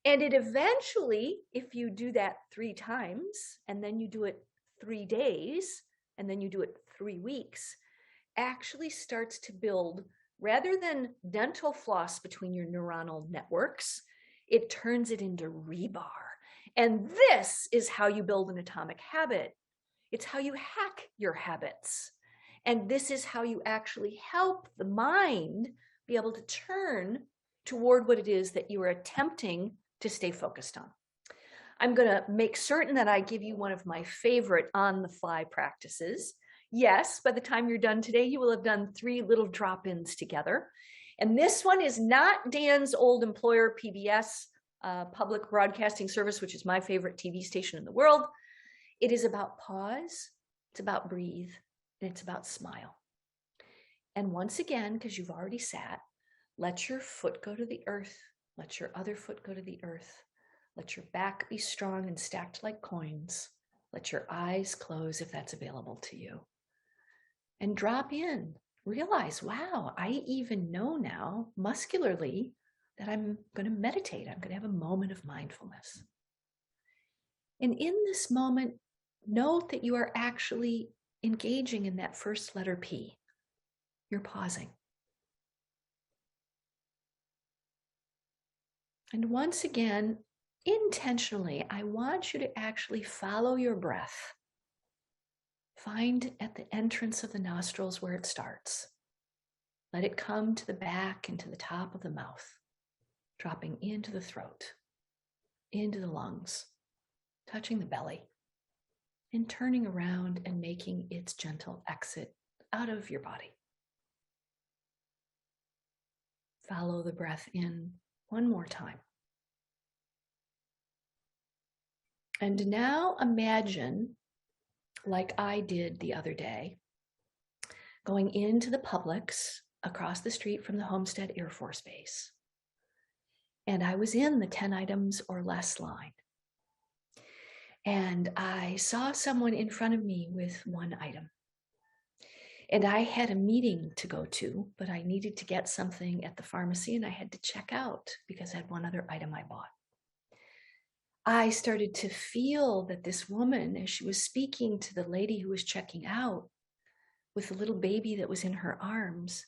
And it eventually, if you do that 3 times, and then you do it 3 days, and then you do it 3 weeks, actually starts to build, rather than dental floss between your neuronal networks, it turns it into rebar. And this is how you build an atomic habit. It's how you hack your habits. And this is how you actually help the mind be able to turn toward what it is that you are attempting to stay focused on. I'm going to make certain that I give you one of my favorite on-the-fly practices. Yes, by the time you're done today, you will have done 3 little drop-ins together. And this one is not Dan's old employer, PBS, Public Broadcasting Service, which is my favorite TV station in the world. It is about pause, it's about breathe, and it's about smile. And once again, because you've already sat, let your foot go to the earth. Let your other foot go to the earth. Let your back be strong and stacked like coins. Let your eyes close if that's available to you. And drop in. Realize, wow, I even know now muscularly that I'm going to meditate. I'm going to have a moment of mindfulness. And in this moment, note that you are actually engaging in that first letter P. You're pausing. And once again, intentionally, I want you to actually follow your breath. Find at the entrance of the nostrils where it starts. Let it come to the back and to the top of the mouth, dropping into the throat, into the lungs, touching the belly, and turning around and making its gentle exit out of your body. Follow the breath in one more time. And now imagine, like I did the other day, going into the Publix across the street from the Homestead Air Force Base. And I was in the 10 items or less line. And I saw someone in front of me with one item. And I had a meeting to go to, but I needed to get something at the pharmacy and I had to check out because I had one other item I bought. I started to feel that this woman, as she was speaking to the lady who was checking out with the little baby that was in her arms,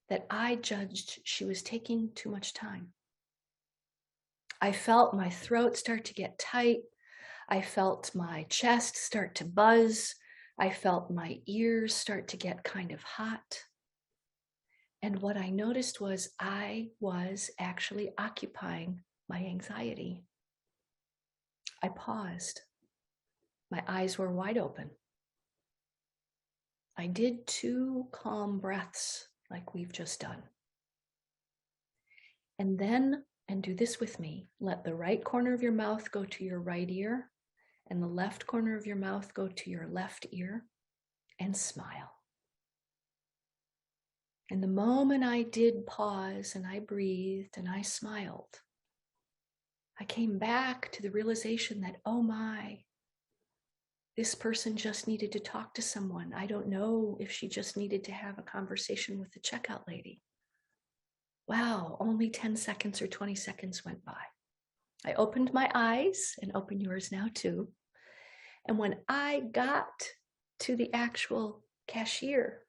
that I judged she was taking too much time. I felt my throat start to get tight. I felt my chest start to buzz. I felt my ears start to get kind of hot. And what I noticed was I was actually occupying my anxiety. I paused. My eyes were wide open. I did 2 calm breaths like we've just done. And then, and do this with me, let the right corner of your mouth go to your right ear and the left corner of your mouth go to your left ear and smile. And the moment I did pause and I breathed and I smiled, I came back to the realization that, oh my, this person just needed to talk to someone. I don't know if she just needed to have a conversation with the checkout lady. Wow, only 10 seconds or 20 seconds went by. I opened my eyes, and open yours now too. And when I got to the actual cashier,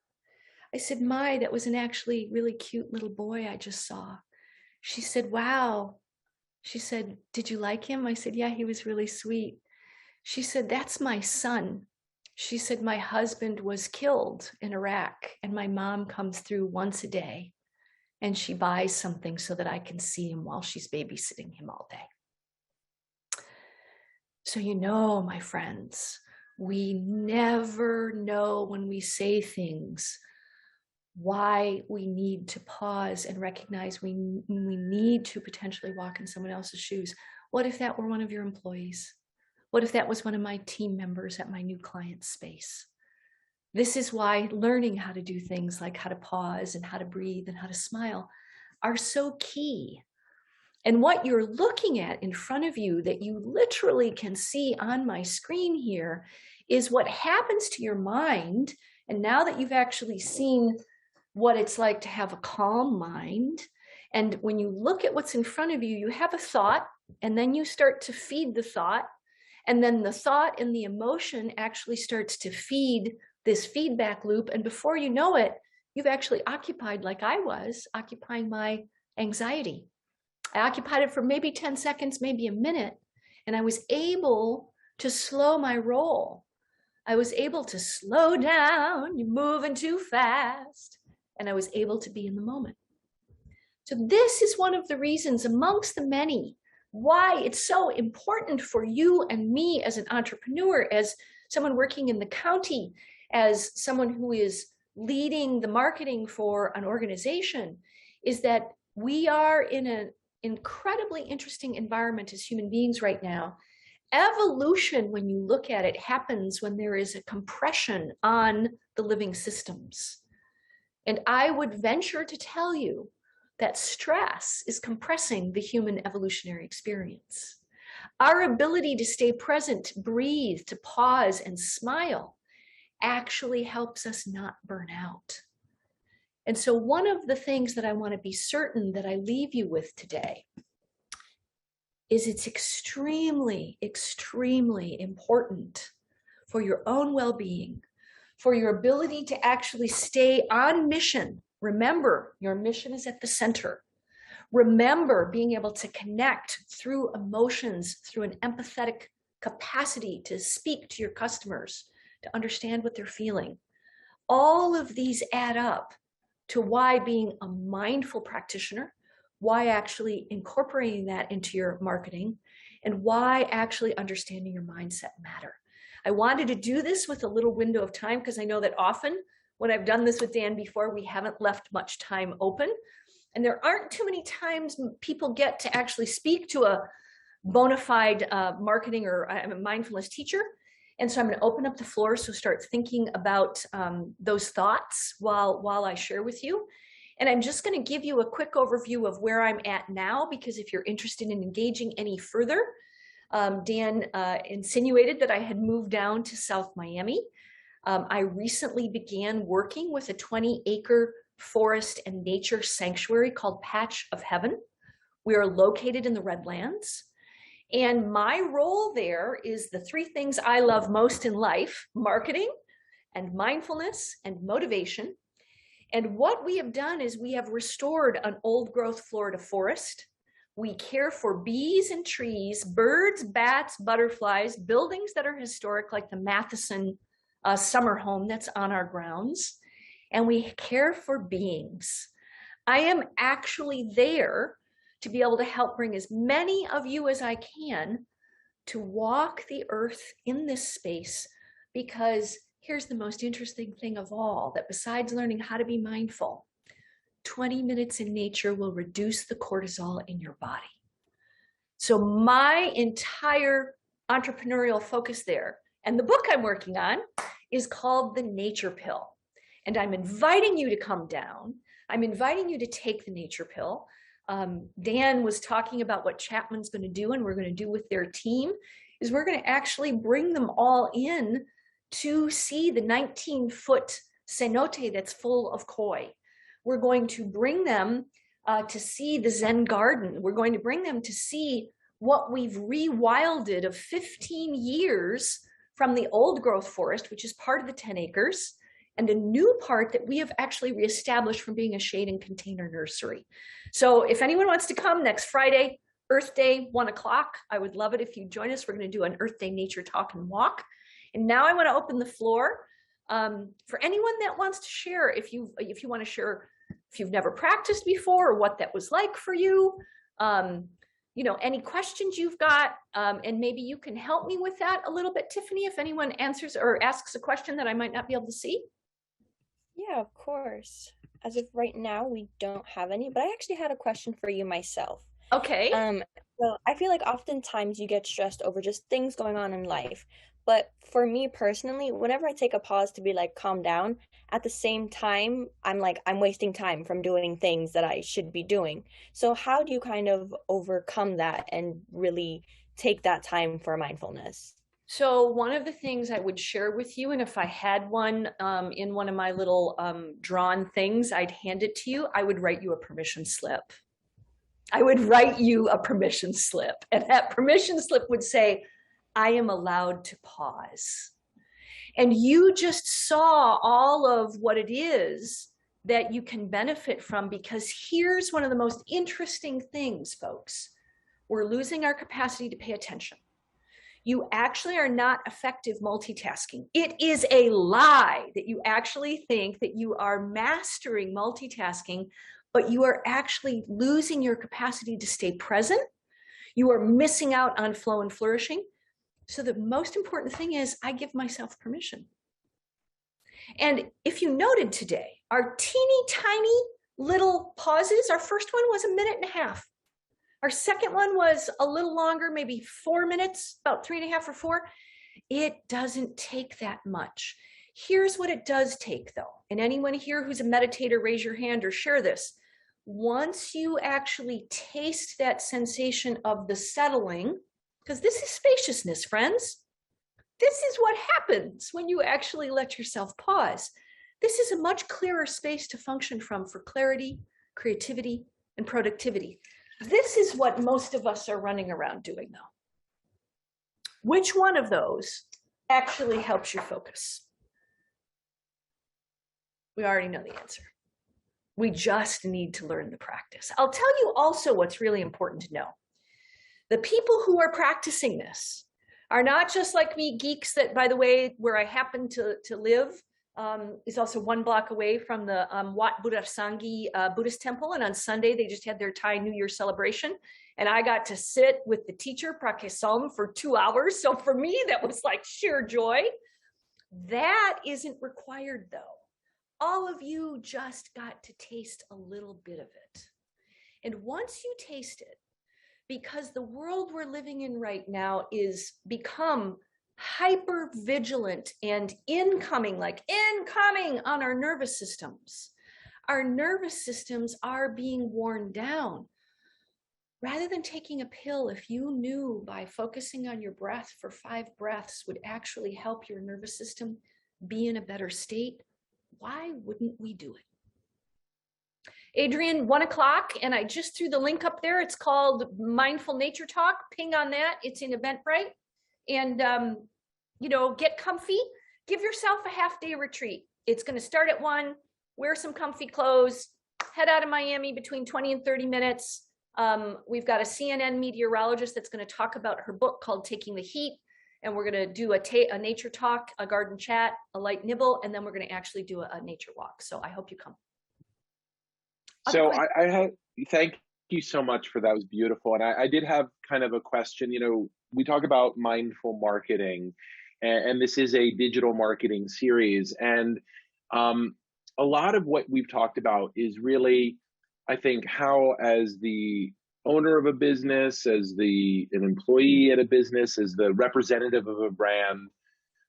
I said, "My, that was an actually really cute little boy I just saw." She said, "Wow." She said, "Did you like him?" I said, "Yeah, he was really sweet." She said, "That's my son." She said, "My husband was killed in Iraq, and my mom comes through once a day, and she buys something so that I can see him while she's babysitting him all day." So you know, my friends, we never know when we say things why we need to pause and recognize we need to potentially walk in someone else's shoes. What if that were one of your employees? What if that was one of my team members at my new client space? This is why learning how to do things like how to pause and how to breathe and how to smile are so key. And what you're looking at in front of you that you literally can see on my screen here is what happens to your mind. And now that you've actually seen what it's like to have a calm mind, and when you look at what's in front of you, you have a thought, and then you start to feed the thought, and then the thought and the emotion actually starts to feed this feedback loop. And before you know it, you've actually occupied, like I was, occupying my anxiety. I occupied it for maybe 10 seconds, maybe a minute, and I was able to slow my roll. I was able to slow down, you're moving too fast, and I was able to be in the moment. So this is one of the reasons amongst the many why it's so important for you and me as an entrepreneur, as someone working in the county, as someone who is leading the marketing for an organization, is that we are in an incredibly interesting environment as human beings right now. Evolution, when you look at it, happens when there is a compression on the living systems. And I would venture to tell you that stress is compressing the human evolutionary experience. Our ability to stay present, to breathe, to pause and smile actually helps us not burn out. And so one of the things that I want to be certain that I leave you with today is it's extremely, extremely important for your own well-being, for your ability to actually stay on mission. Remember, your mission is at the center. Remember being able to connect through emotions, through an empathetic capacity to speak to your customers, to understand what they're feeling. All of these add up to why being a mindful practitioner, why actually incorporating that into your marketing, and why actually understanding your mindset matter. I wanted to do this with a little window of time because I know that often when I've done this with Dan before, we haven't left much time open. And there aren't too many times people get to actually speak to a bona fide marketing or mindfulness teacher. And so I'm going to open up the floor. So start thinking about those thoughts while I share with you. And I'm just going to give you a quick overview of where I'm at now, because if you're interested in engaging any further, Dan insinuated that I had moved down to South Miami. I recently began working with a 20-acre forest and nature sanctuary called Patch of Heaven. We are located in the Redlands. And my role there is the three things I love most in life: marketing and mindfulness and motivation. And what we have done is we have restored an old growth Florida forest. We care for bees and trees, birds, bats, butterflies, buildings that are historic like the Matheson summer home that's on our grounds. And we care for beings. I am actually there to be able to help bring as many of you as I can to walk the earth in this space, because here's the most interesting thing of all, that besides learning how to be mindful, 20 minutes in nature will reduce the cortisol in your body. So my entire entrepreneurial focus there, and the book I'm working on, is called The Nature Pill. And I'm inviting you to come down. I'm inviting you to take the Nature Pill. Dan was talking about what Chapman's going to do and we're going to do with their team, is we're going to actually bring them all in to see the 19-foot cenote that's full of koi. We're going to bring them to see the Zen garden. We're going to bring them to see what we've rewilded of 15 years from the old growth forest, which is part of the 10 acres, and a new part that we have actually reestablished from being a shade and container nursery. So if anyone wants to come next Friday, Earth Day, 1 o'clock, I would love it if you join us. We're going to do an Earth Day nature talk and walk. And now I want to open the floor for anyone that wants to share. If you want to share, if you've never practiced before, or what that was like for you, any questions you've got, and maybe you can help me with that a little bit, Tiffany, if anyone answers or asks a question that I might not be able to see. Yeah, of course. As of right now, we don't have any, but I actually had a question for you myself. Okay. So I feel like oftentimes you get stressed over just things going on in life. But for me personally, whenever I take a pause to be like, calm down, at the same time, I'm wasting time from doing things that I should be doing. So how do you kind of overcome that and really take that time for mindfulness? So one of the things I would share with you, and if I had one in one of my little drawn things, I'd hand it to you. I would write you a permission slip. I would write you a permission slip. And that permission slip would say, I am allowed to pause. And you just saw all of what it is that you can benefit from, because here's one of the most interesting things, folks. We're losing our capacity to pay attention. You actually are not effective multitasking. It is a lie that you actually think that you are mastering multitasking, but you are actually losing your capacity to stay present. You are missing out on flow and flourishing. So the most important thing is I give myself permission. And if you noted today, our teeny tiny little pauses, our first one was 1.5 minutes. Our second one was a little longer, maybe 4 minutes, about 3.5 or 4. It doesn't take that much. Here's what it does take though. And anyone here who's a meditator, raise your hand or share this. Once you actually taste that sensation of the settling, because this is spaciousness, friends. This is what happens when you actually let yourself pause. This is a much clearer space to function from for clarity, creativity, and productivity. This is what most of us are running around doing though. Which one of those actually helps you focus? We already know the answer. We just need to learn the practice. I'll tell you also what's really important to know. The people who are practicing this are not just like me, geeks that, by the way, where I happen to live is also 1 block away from the Wat Budhasangi Buddhist temple. And on Sunday, they just had their Thai New Year celebration. And I got to sit with the teacher, Prakesam, for 2 hours. So for me, that was like sheer joy. That isn't required though. All of you just got to taste a little bit of it. And once you taste it, because the world we're living in right now is become hyper vigilant and incoming on our nervous systems. Our nervous systems are being worn down. Rather than taking a pill, if you knew by focusing on your breath for 5 breaths would actually help your nervous system be in a better state, why wouldn't we do it? Adrian, 1 o'clock, and I just threw the link up there. It's called Mindful Nature Talk. Ping on that. It's in Eventbrite. And, get comfy. Give yourself a half-day retreat. It's going to start at 1. Wear some comfy clothes. Head out of Miami between 20 and 30 minutes. We've got a CNN meteorologist that's going to talk about her book called Taking the Heat. And we're going to do a nature talk, a garden chat, a light nibble, and then we're going to actually do a nature walk. So I hope you come. So thank you so much for that. It was beautiful. And I did have kind of a question. We talk about mindful marketing, and this is a digital marketing series. And a lot of what we've talked about is really, I think, how as the owner of a business, as an employee at a business, as the representative of a brand,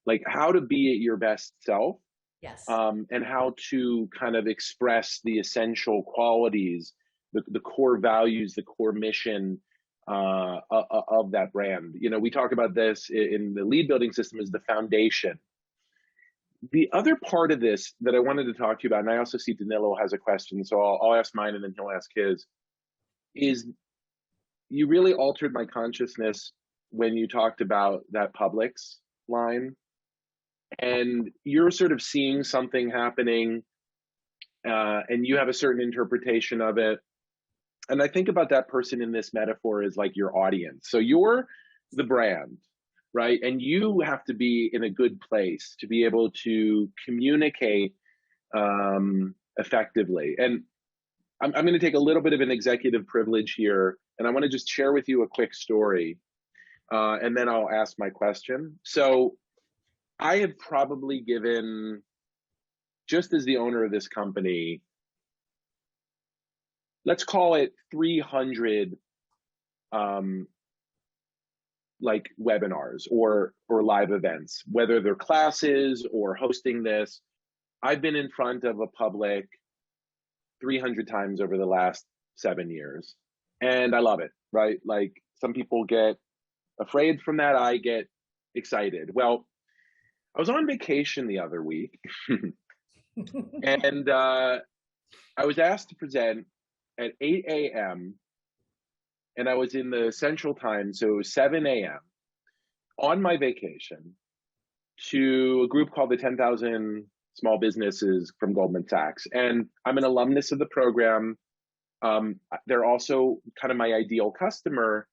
like how to be at your best self. Yes. And how to kind of express the essential qualities, the core values, the core mission of that brand. We talk about this in the lead building system as the foundation. The other part of this that I wanted to talk to you about, and I also see Danilo has a question, so I'll ask mine and then he'll ask his, is you really altered my consciousness when you talked about that Publix line. And you're sort of seeing something happening and you have a certain interpretation of it. And I think about that person in this metaphor as like your audience. So you're the brand, right? And you have to be in a good place to be able to communicate effectively. And I'm going to take a little bit of an executive privilege here, and I want to just share with you a quick story, and then I'll ask my question. So I have probably given, just as the owner of this company, let's call it 300 like webinars or live events, whether they're classes or hosting this. I've been in front of a public 300 times over the last 7 years, and I love it, right? Like some people get afraid from that. I get excited. Well, I was on vacation the other week and I was asked to present at 8 a.m. and I was in the Central Time, so it was 7 a.m. on my vacation to a group called the 10,000 Small Businesses from Goldman Sachs. And I'm an alumnus of the program. They're also kind of my ideal customer.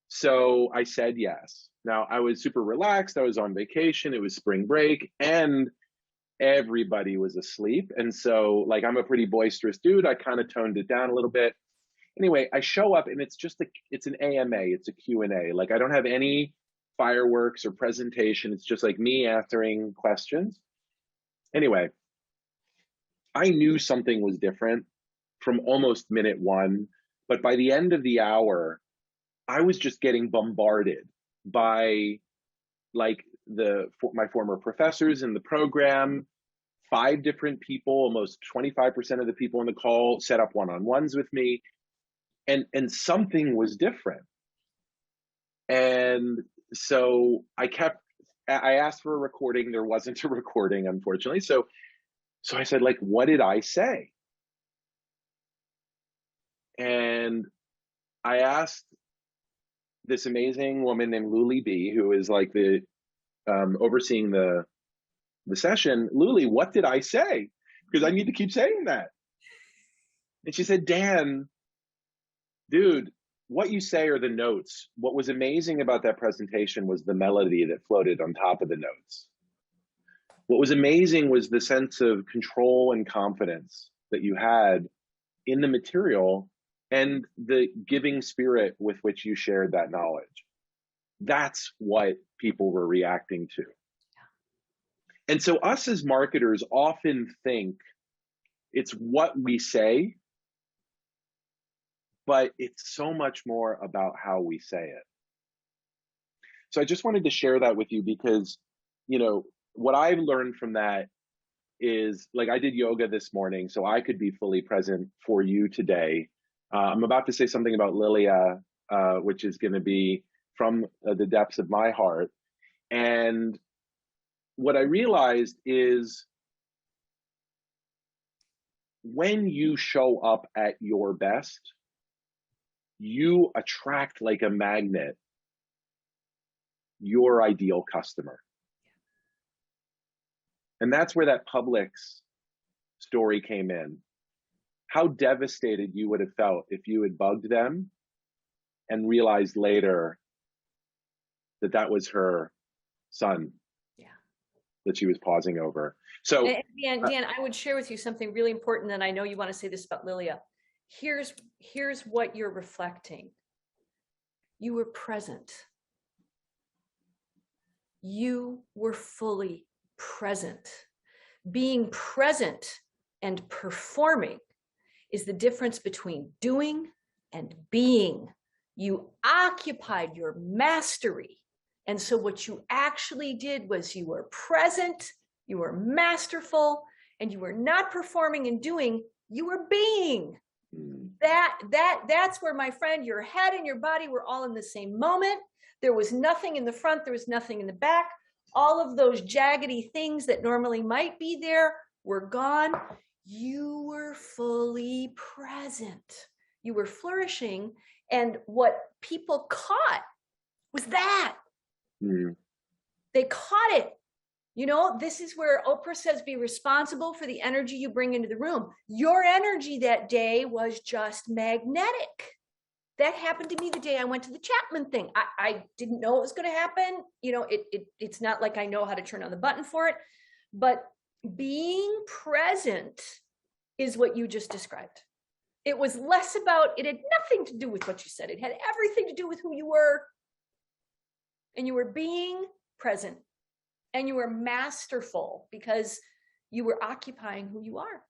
So I said yes. Now I was super relaxed. I was on vacation. It was spring break and everybody was asleep. And so like, I'm a pretty boisterous dude. I kind of toned it down a little bit. Anyway, I show up and it's an AMA. It's a Q&A. Like I don't have any fireworks or presentation. It's just like me answering questions. Anyway, I knew something was different from almost minute 1, but by the end of the hour, I was just getting bombarded by like my former professors in the program, 5 different people, almost 25% of the people in the call set up one-on-ones with me, and something was different. And so I asked for a recording. There wasn't a recording, unfortunately. So So I said, like, what did I say? And I asked this amazing woman named Luli B, who is like the overseeing the session. Luli, what did I say? Because I need to keep saying that. And she said, Dan, dude, what you say are the notes. What was amazing about that presentation was the melody that floated on top of the notes. What was amazing was the sense of control and confidence that you had in the material and the giving spirit with which you shared that knowledge. That's what people were reacting to. And so us as marketers often think it's what we say, but it's so much more about how we say it. So I just wanted to share that with you because, you know, what I've learned from that is, like, I did yoga this morning so I could be fully present for you today. I'm about to say something about Lilia, which is going to be from the depths of my heart. And what I realized is when you show up at your best, you attract like a magnet your ideal customer. And that's where that Publix story came in. How devastated you would have felt if you had bugged them and realized later that that was her son that she was pausing over. So Dan, I would share with you something really important, and I know you want to say this about Lilia. Here's what you're reflecting. You were present. You were fully present. Being present and performing is the difference between doing and being. You occupied your mastery. And so what you actually did was you were present, you were masterful, and you were not performing and doing, you were being. That's where, my friend, your head and your body were all in the same moment. There was nothing in the front, there was nothing in the back. All of those jaggedy things that normally might be there were gone. You were fully present. You were flourishing. And what people caught was that. They caught it. You know, this is where Oprah says, be responsible for the energy you bring into the room. Your energy that day was just magnetic. That happened to me the day I went to the Chapman thing. I didn't know it was going to happen. You know, it's not like I know how to turn on the button for it, but being present is what you just described. It was less about, it had nothing to do with what you said. It had everything to do with who you were. And you were being present. And you were masterful because you were occupying who you are.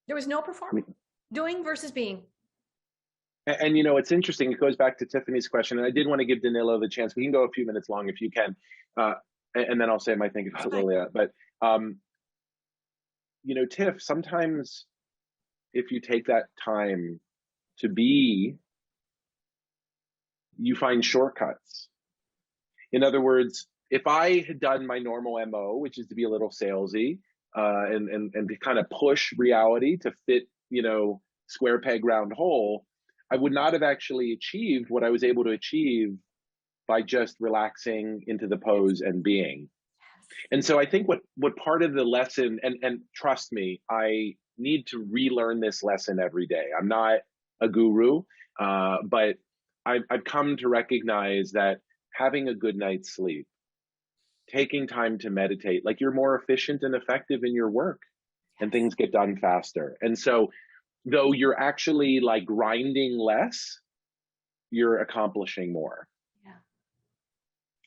There was no performing. Doing versus being. And you know, it's interesting. It goes back to Tiffany's question. And I did want to give Danilo the chance. We can go a few minutes long if you can. And then I'll say my thing about Lilia. But, you know, Tiff, sometimes if you take that time to be, you find shortcuts. In other words, if I had done my normal MO, which is to be a little salesy and to kind of push reality to fit, you know, square peg round hole, I would not have actually achieved what I was able to achieve by just relaxing into the pose and being. And so I think what part of the lesson, and trust me, I need to relearn this lesson every day. I'm not a guru, but I've come to recognize that having a good night's sleep, taking time to meditate, like, you're more efficient and effective in your work and things get done faster. And so though you're actually like grinding less, you're accomplishing more.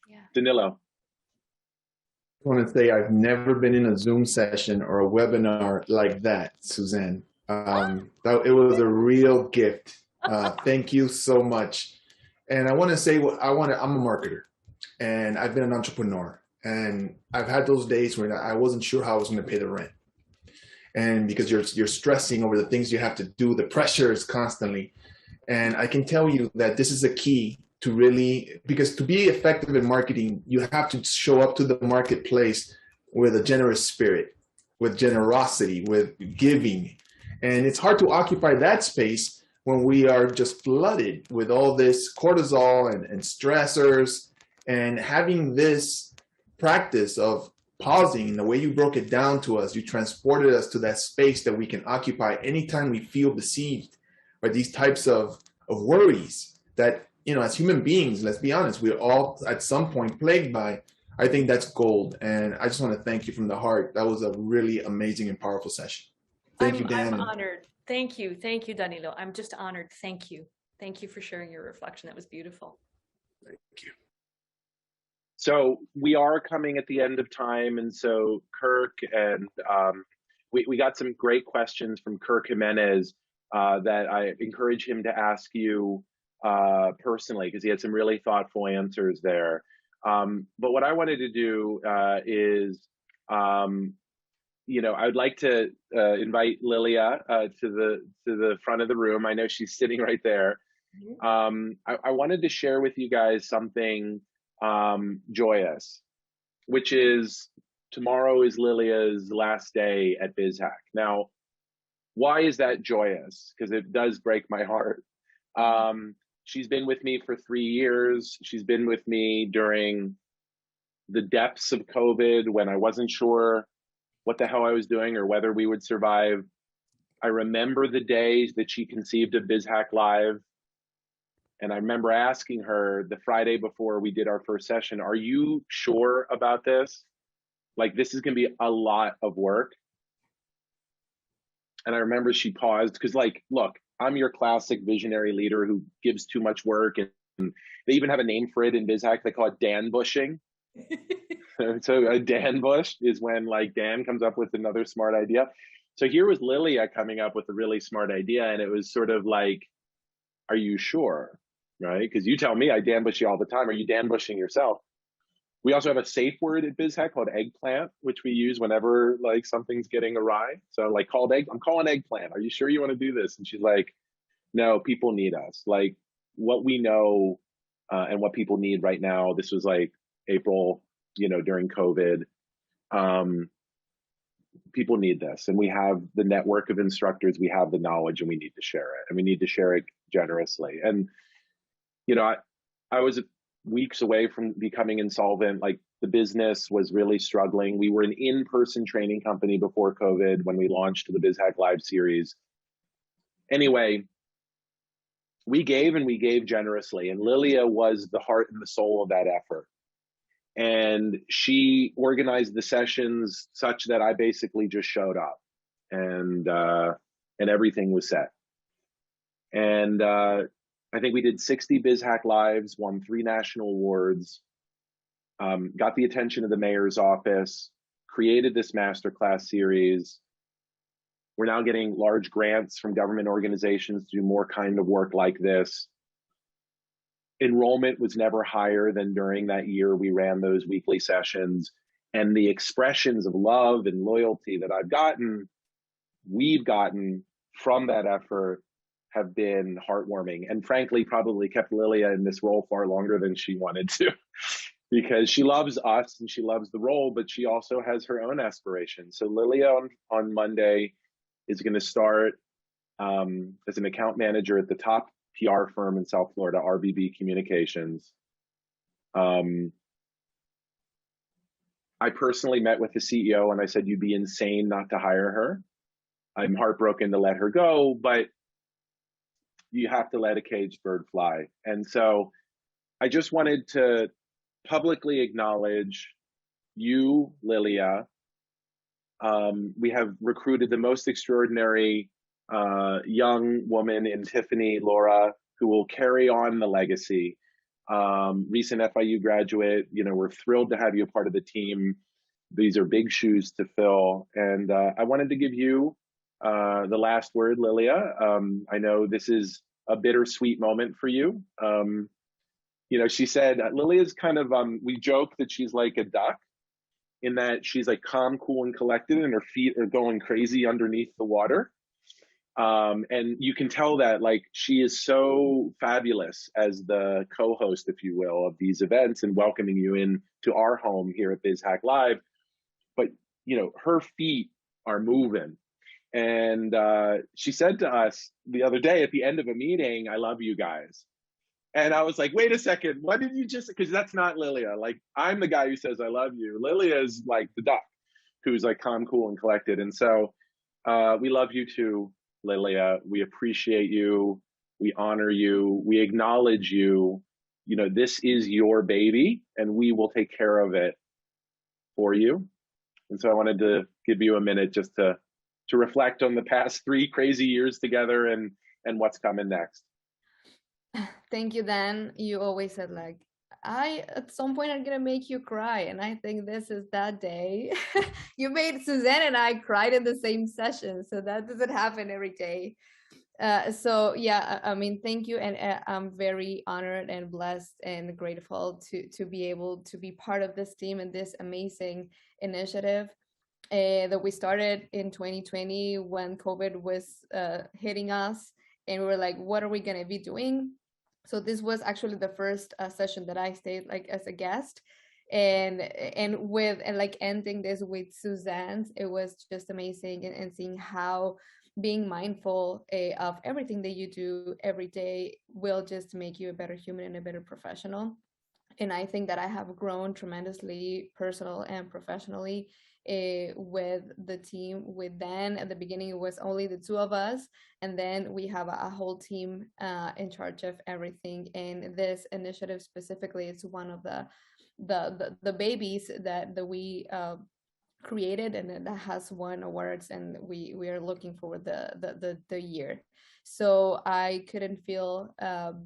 Yeah. Danilo. I want to say I've never been in a Zoom session or a webinar like that, Suzanne. It was a real gift. Thank you so much. And I want to say, I'm a marketer and I've been an entrepreneur, and I've had those days where I wasn't sure how I was going to pay the rent. And because you're stressing over the things you have to do, the pressure is constantly. And I can tell you that this is a key to really, because to be effective in marketing, you have to show up to the marketplace with a generous spirit, with generosity, with giving. And it's hard to occupy that space when we are just flooded with all this cortisol and stressors, and having this practice of pausing, the way you broke it down to us, you transported us to that space that we can occupy anytime we feel besieged by these types of worries that, you know, as human beings, let's be honest, we're all at some point plagued by. I think that's gold. And I just want to thank you from the heart. That was a really amazing and powerful session. Thank you, Dan. I'm honored. Thank you. Thank you, Danilo. I'm just honored. Thank you. Thank you for sharing your reflection. That was beautiful. Thank you. So we are coming at the end of time. And so Kirk and we got some great questions from Kirk Jimenez that I encourage him to ask you personally, because he had some really thoughtful answers there. But what I wanted to do is, you know, I would like to invite Lilia to the front of the room. I know she's sitting right there. I wanted to share with you guys something joyous, which is tomorrow is Lilia's last day at BizHack. Now, why is that joyous? Because it does break my heart. She's been with me for 3 years. She's been with me during the depths of COVID when I wasn't sure what the hell I was doing or whether we would survive. I remember the days that she conceived of BizHack Live. And I remember asking her the Friday before we did our first session, are you sure about this? Like, this is going to be a lot of work. And I remember she paused because, like, look, I'm your classic visionary leader who gives too much work. And they even have a name for it in BizHack. They call it Dan Bushing. So a Dan Bush is when, like, Dan comes up with another smart idea. So here was Lilia coming up with a really smart idea. And it was sort of like, are you sure? Right? Because you tell me I Dan Bush you all the time. Are you Dan Bushing yourself? We also have a safe word at BizHack called eggplant, which we use whenever, like, something's getting awry. So, like, I'm calling eggplant. Are you sure you want to do this? And she's like, no, people need us. Like, what we know and what people need right now, this was like April, you know, during COVID. People need this. And we have the network of instructors, we have the knowledge, and we need to share it. And we need to share it generously. And, you know, I was weeks away from becoming insolvent. Like, the business was really struggling. We were an in-person training company before COVID when we launched the BizHack Live series. Anyway, we gave and we gave generously. And Lilia was the heart and the soul of that effort. And she organized the sessions such that I basically just showed up, and everything was set. And I think we did 60 BizHack Lives, won 3 national awards, got the attention of the mayor's office, created this masterclass series. We're now getting large grants from government organizations to do more kind of work like this. Enrollment was never higher than during that year we ran those weekly sessions. And the expressions of love and loyalty that we've gotten from that effort have been heartwarming, and frankly, probably kept Lilia in this role far longer than she wanted to, because she loves us and she loves the role, but she also has her own aspirations. So Lilia on Monday is going to start as an account manager at the top PR firm in South Florida, RBB Communications. I personally met with the CEO and I said, you'd be insane not to hire her. I'm heartbroken to let her go, but you have to let a caged bird fly. And so I just wanted to publicly acknowledge you, Lilia. We have recruited the most extraordinary young woman in Tiffany Laura, who will carry on the legacy. Recent FIU graduate, you know, we're thrilled to have you a part of the team. These are big shoes to fill. And I wanted to give you the last word, Lilia. I know this is a bittersweet moment for you. You know, she said, Lilia's kind of, we joke that she's like a duck, in that she's like calm, cool, and collected, and her feet are going crazy underneath the water. And you can tell that, like, she is so fabulous as the co-host, if you will, of these events and welcoming you in to our home here at BizHack Live. But, you know, her feet are moving. And she said to us the other day at the end of a meeting, "I love you guys." And I was like, wait a second, what did you just, because that's not Lilia. Like, I'm the guy who says, "I love you." Lilia is like the duck who's like calm, cool, and collected. And so we love you too, Lilia. We appreciate you. We honor you. We acknowledge you. You know, this is your baby and we will take care of it for you. And so I wanted to give you a minute just to reflect on the past 3 crazy years together and what's coming next. Thank you, Dan. You always said like, I at some point I'm gonna make you cry, and I think this is that day. You made Suzanne and I cried in the same session, so that doesn't happen every day. So yeah, I mean, thank you, and I'm very honored and blessed and grateful to be able to be part of this team and this amazing initiative that we started in 2020 when COVID was hitting us, and we were like, what are we gonna be doing? So this was actually the first session that I stayed like as a guest, and like ending this with Suzanne, it was just amazing, and seeing how being mindful of everything that you do every day will just make you a better human and a better professional. And I think that I have grown tremendously, personal and professionally, with the team. With Dan, at the beginning it was only the 2 of us, and then we have a whole team in charge of everything. And this initiative specifically is one of the babies that we created, and that has won awards, and we are looking for the year. So I couldn't feel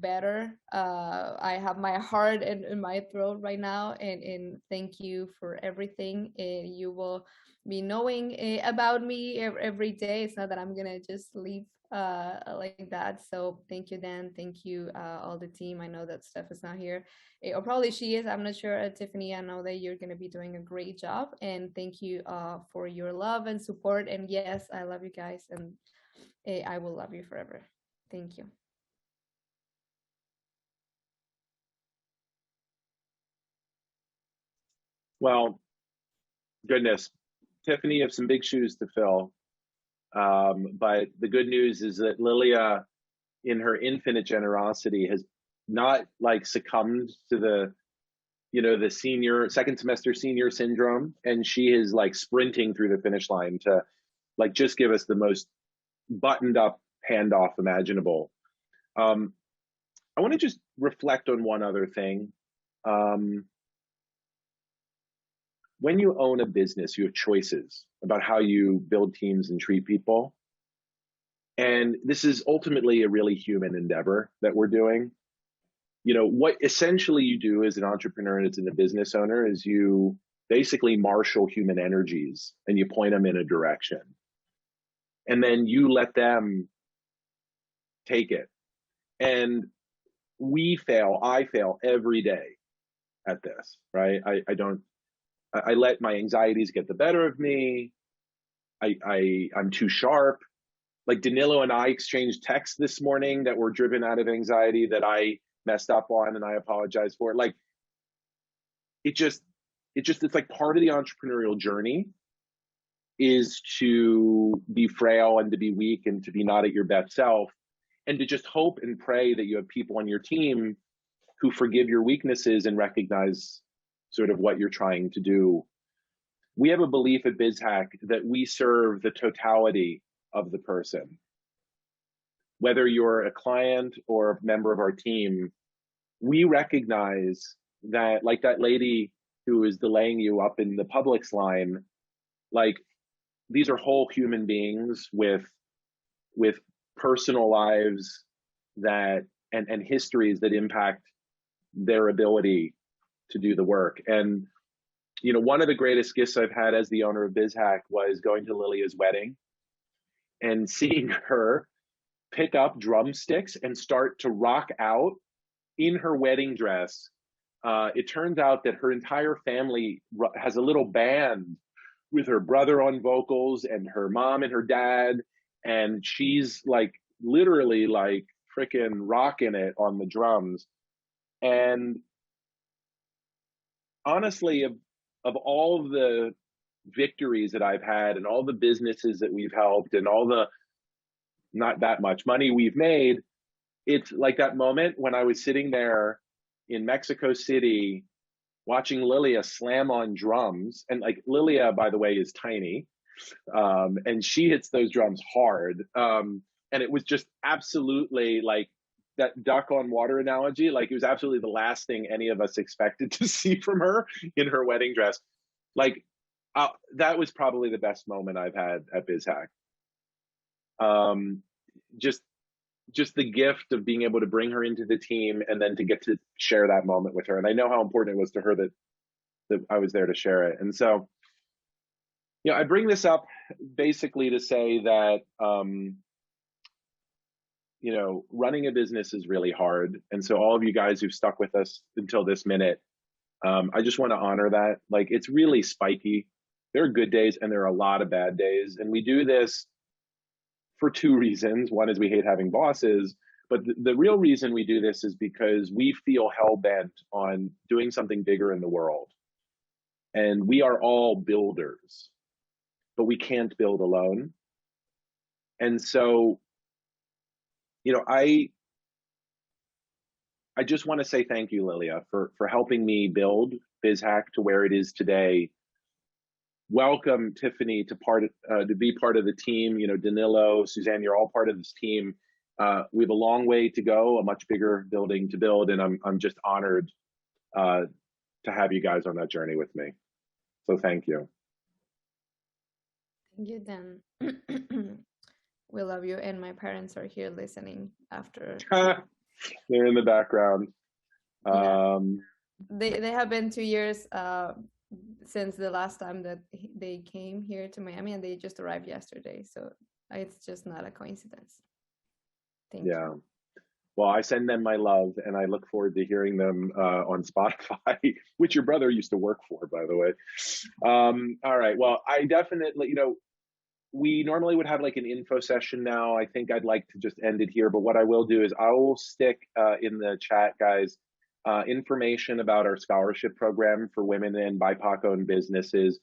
better. I have my heart in my throat right now, and thank you for everything. You will be knowing about me every day. It's not that I'm gonna just leave like that. So thank you, Dan. Thank you, all the team. I know that Steph is not here, or probably she is. I'm not sure. Tiffany, I know that you're gonna be doing a great job, and thank you for your love and support. And yes, I love you guys, and I will love you forever. Thank you. Well, goodness, Tiffany, you have some big shoes to fill. But the good news is that Lilia, in her infinite generosity, has not like succumbed to the, you know, the second semester senior syndrome. And she is like sprinting through the finish line to like just give us the most buttoned up handoff imaginable. I want to just reflect on one other thing. When you own a business, you have choices about how you build teams and treat people. And this is ultimately a really human endeavor that we're doing. You know, what essentially you do as an entrepreneur and as a business owner is you basically marshal human energies and you point them in a direction. And then you let them take it. And I fail every day at this, right? I let my anxieties get the better of me. I'm too sharp. Like Danilo and I exchanged texts this morning that were driven out of anxiety that I messed up on, and I apologize for it. Like it's like part of the entrepreneurial journey is to be frail and to be weak and to be not at your best self, and to just hope and pray that you have people on your team who forgive your weaknesses and recognize sort of what you're trying to do. We have a belief at BizHack that we serve the totality of the person. Whether you're a client or a member of our team, we recognize that, like that lady who is delaying you up in the Publix line, like these are whole human beings with personal lives that and histories that impact their ability to do the work. And you know, one of the greatest gifts I've had as the owner of BizHack was going to Lilia's wedding and seeing her pick up drumsticks and start to rock out in her wedding dress. It turns out that her entire family has a little band with her brother on vocals and her mom and her dad, and she's like literally like freaking rocking it on the drums. And honestly, of all of the victories that I've had and all the businesses that we've helped and all the not that much money we've made, it's like that moment when I was sitting there in Mexico City watching Lilia slam on drums. And like Lilia, by the way, is tiny. And she hits those drums hard. And it was just absolutely like that duck on water analogy. Like it was absolutely the last thing any of us expected to see from her in her wedding dress. Like that was probably the best moment I've had at BizHack. Just the gift of being able to bring her into the team and then to get to share that moment with her. And I know how important it was to her that I was there to share it. And so, you know, I bring this up basically to say that, you know, running a business is really hard. And so all of you guys who've stuck with us until this minute, I just want to honor that. Like, it's really spiky. There are good days and there are a lot of bad days. And we do this for two reasons. One is we hate having bosses, but the real reason we do this is because we feel hell-bent on doing something bigger in the world. And we are all builders, but we can't build alone. And so, you know, I just want to say thank you, Lilia, for helping me build BizHack to where it is today. Welcome, Tiffany, to be part of the team. You know, Danilo, Suzanne, you're all part of this team. We have a long way to go, a much bigger building to build, and I'm just honored to have you guys on that journey with me. So thank you. Thank you, Dan. We love you, and my parents are here listening after. They're in the background. Yeah. They have been 2 years since the last time that they came here to Miami, and they just arrived yesterday. So it's just not a coincidence. Thank you. Well, I send them my love, and I look forward to hearing them on Spotify, which your brother used to work for, by the way. All right. Well, I definitely, you know, we normally would have like an info session now. I think I'd like to just end it here. But what I will do is I will stick in the chat, guys, information about our scholarship program for women and BIPOC-owned businesses.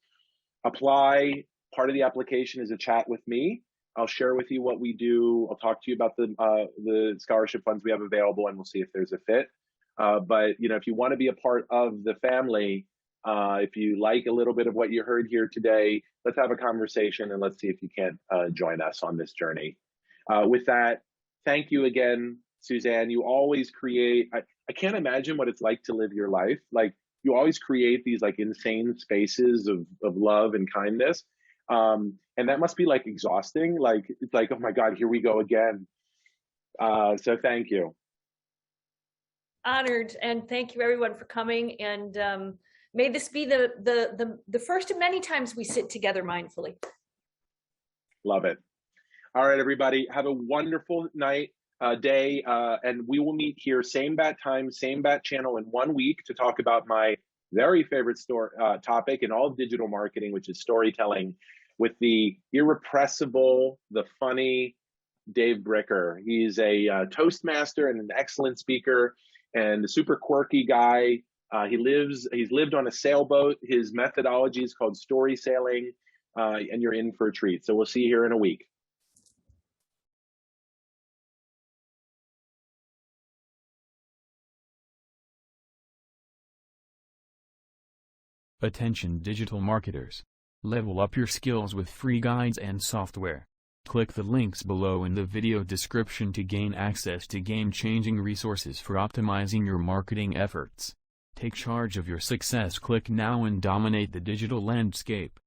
Apply. Part of the application is a chat with me. I'll share with you what we do. I'll talk to you about the scholarship funds we have available, and we'll see if there's a fit. But you know, if you want to be a part of the family, if you like a little bit of what you heard here today, let's have a conversation and let's see if you can't join us on this journey. With that, thank you again, Suzanne. You always create. I can't imagine what it's like to live your life. Like, you always create these like insane spaces of love and kindness. And that must be like exhausting. Like, it's like, oh my God, here we go again. So thank you. Honored, and thank you everyone for coming. And may this be the first of many times we sit together mindfully. Love it. All right, everybody, have a wonderful night, day, and we will meet here, same bat time, same bat channel in 1 week to talk about my very favorite topic in all of digital marketing, which is storytelling, with the irrepressible, the funny Dave Bricker. He's a Toastmaster and an excellent speaker and a super quirky guy. He's lived on a sailboat. His methodology is called story sailing, and you're in for a treat. So we'll see you here in a week. Attention digital marketers. Level up your skills with free guides and software. Click the links below in the video description to gain access to game-changing resources for optimizing your marketing efforts. Take charge of your success. Click now and dominate the digital landscape.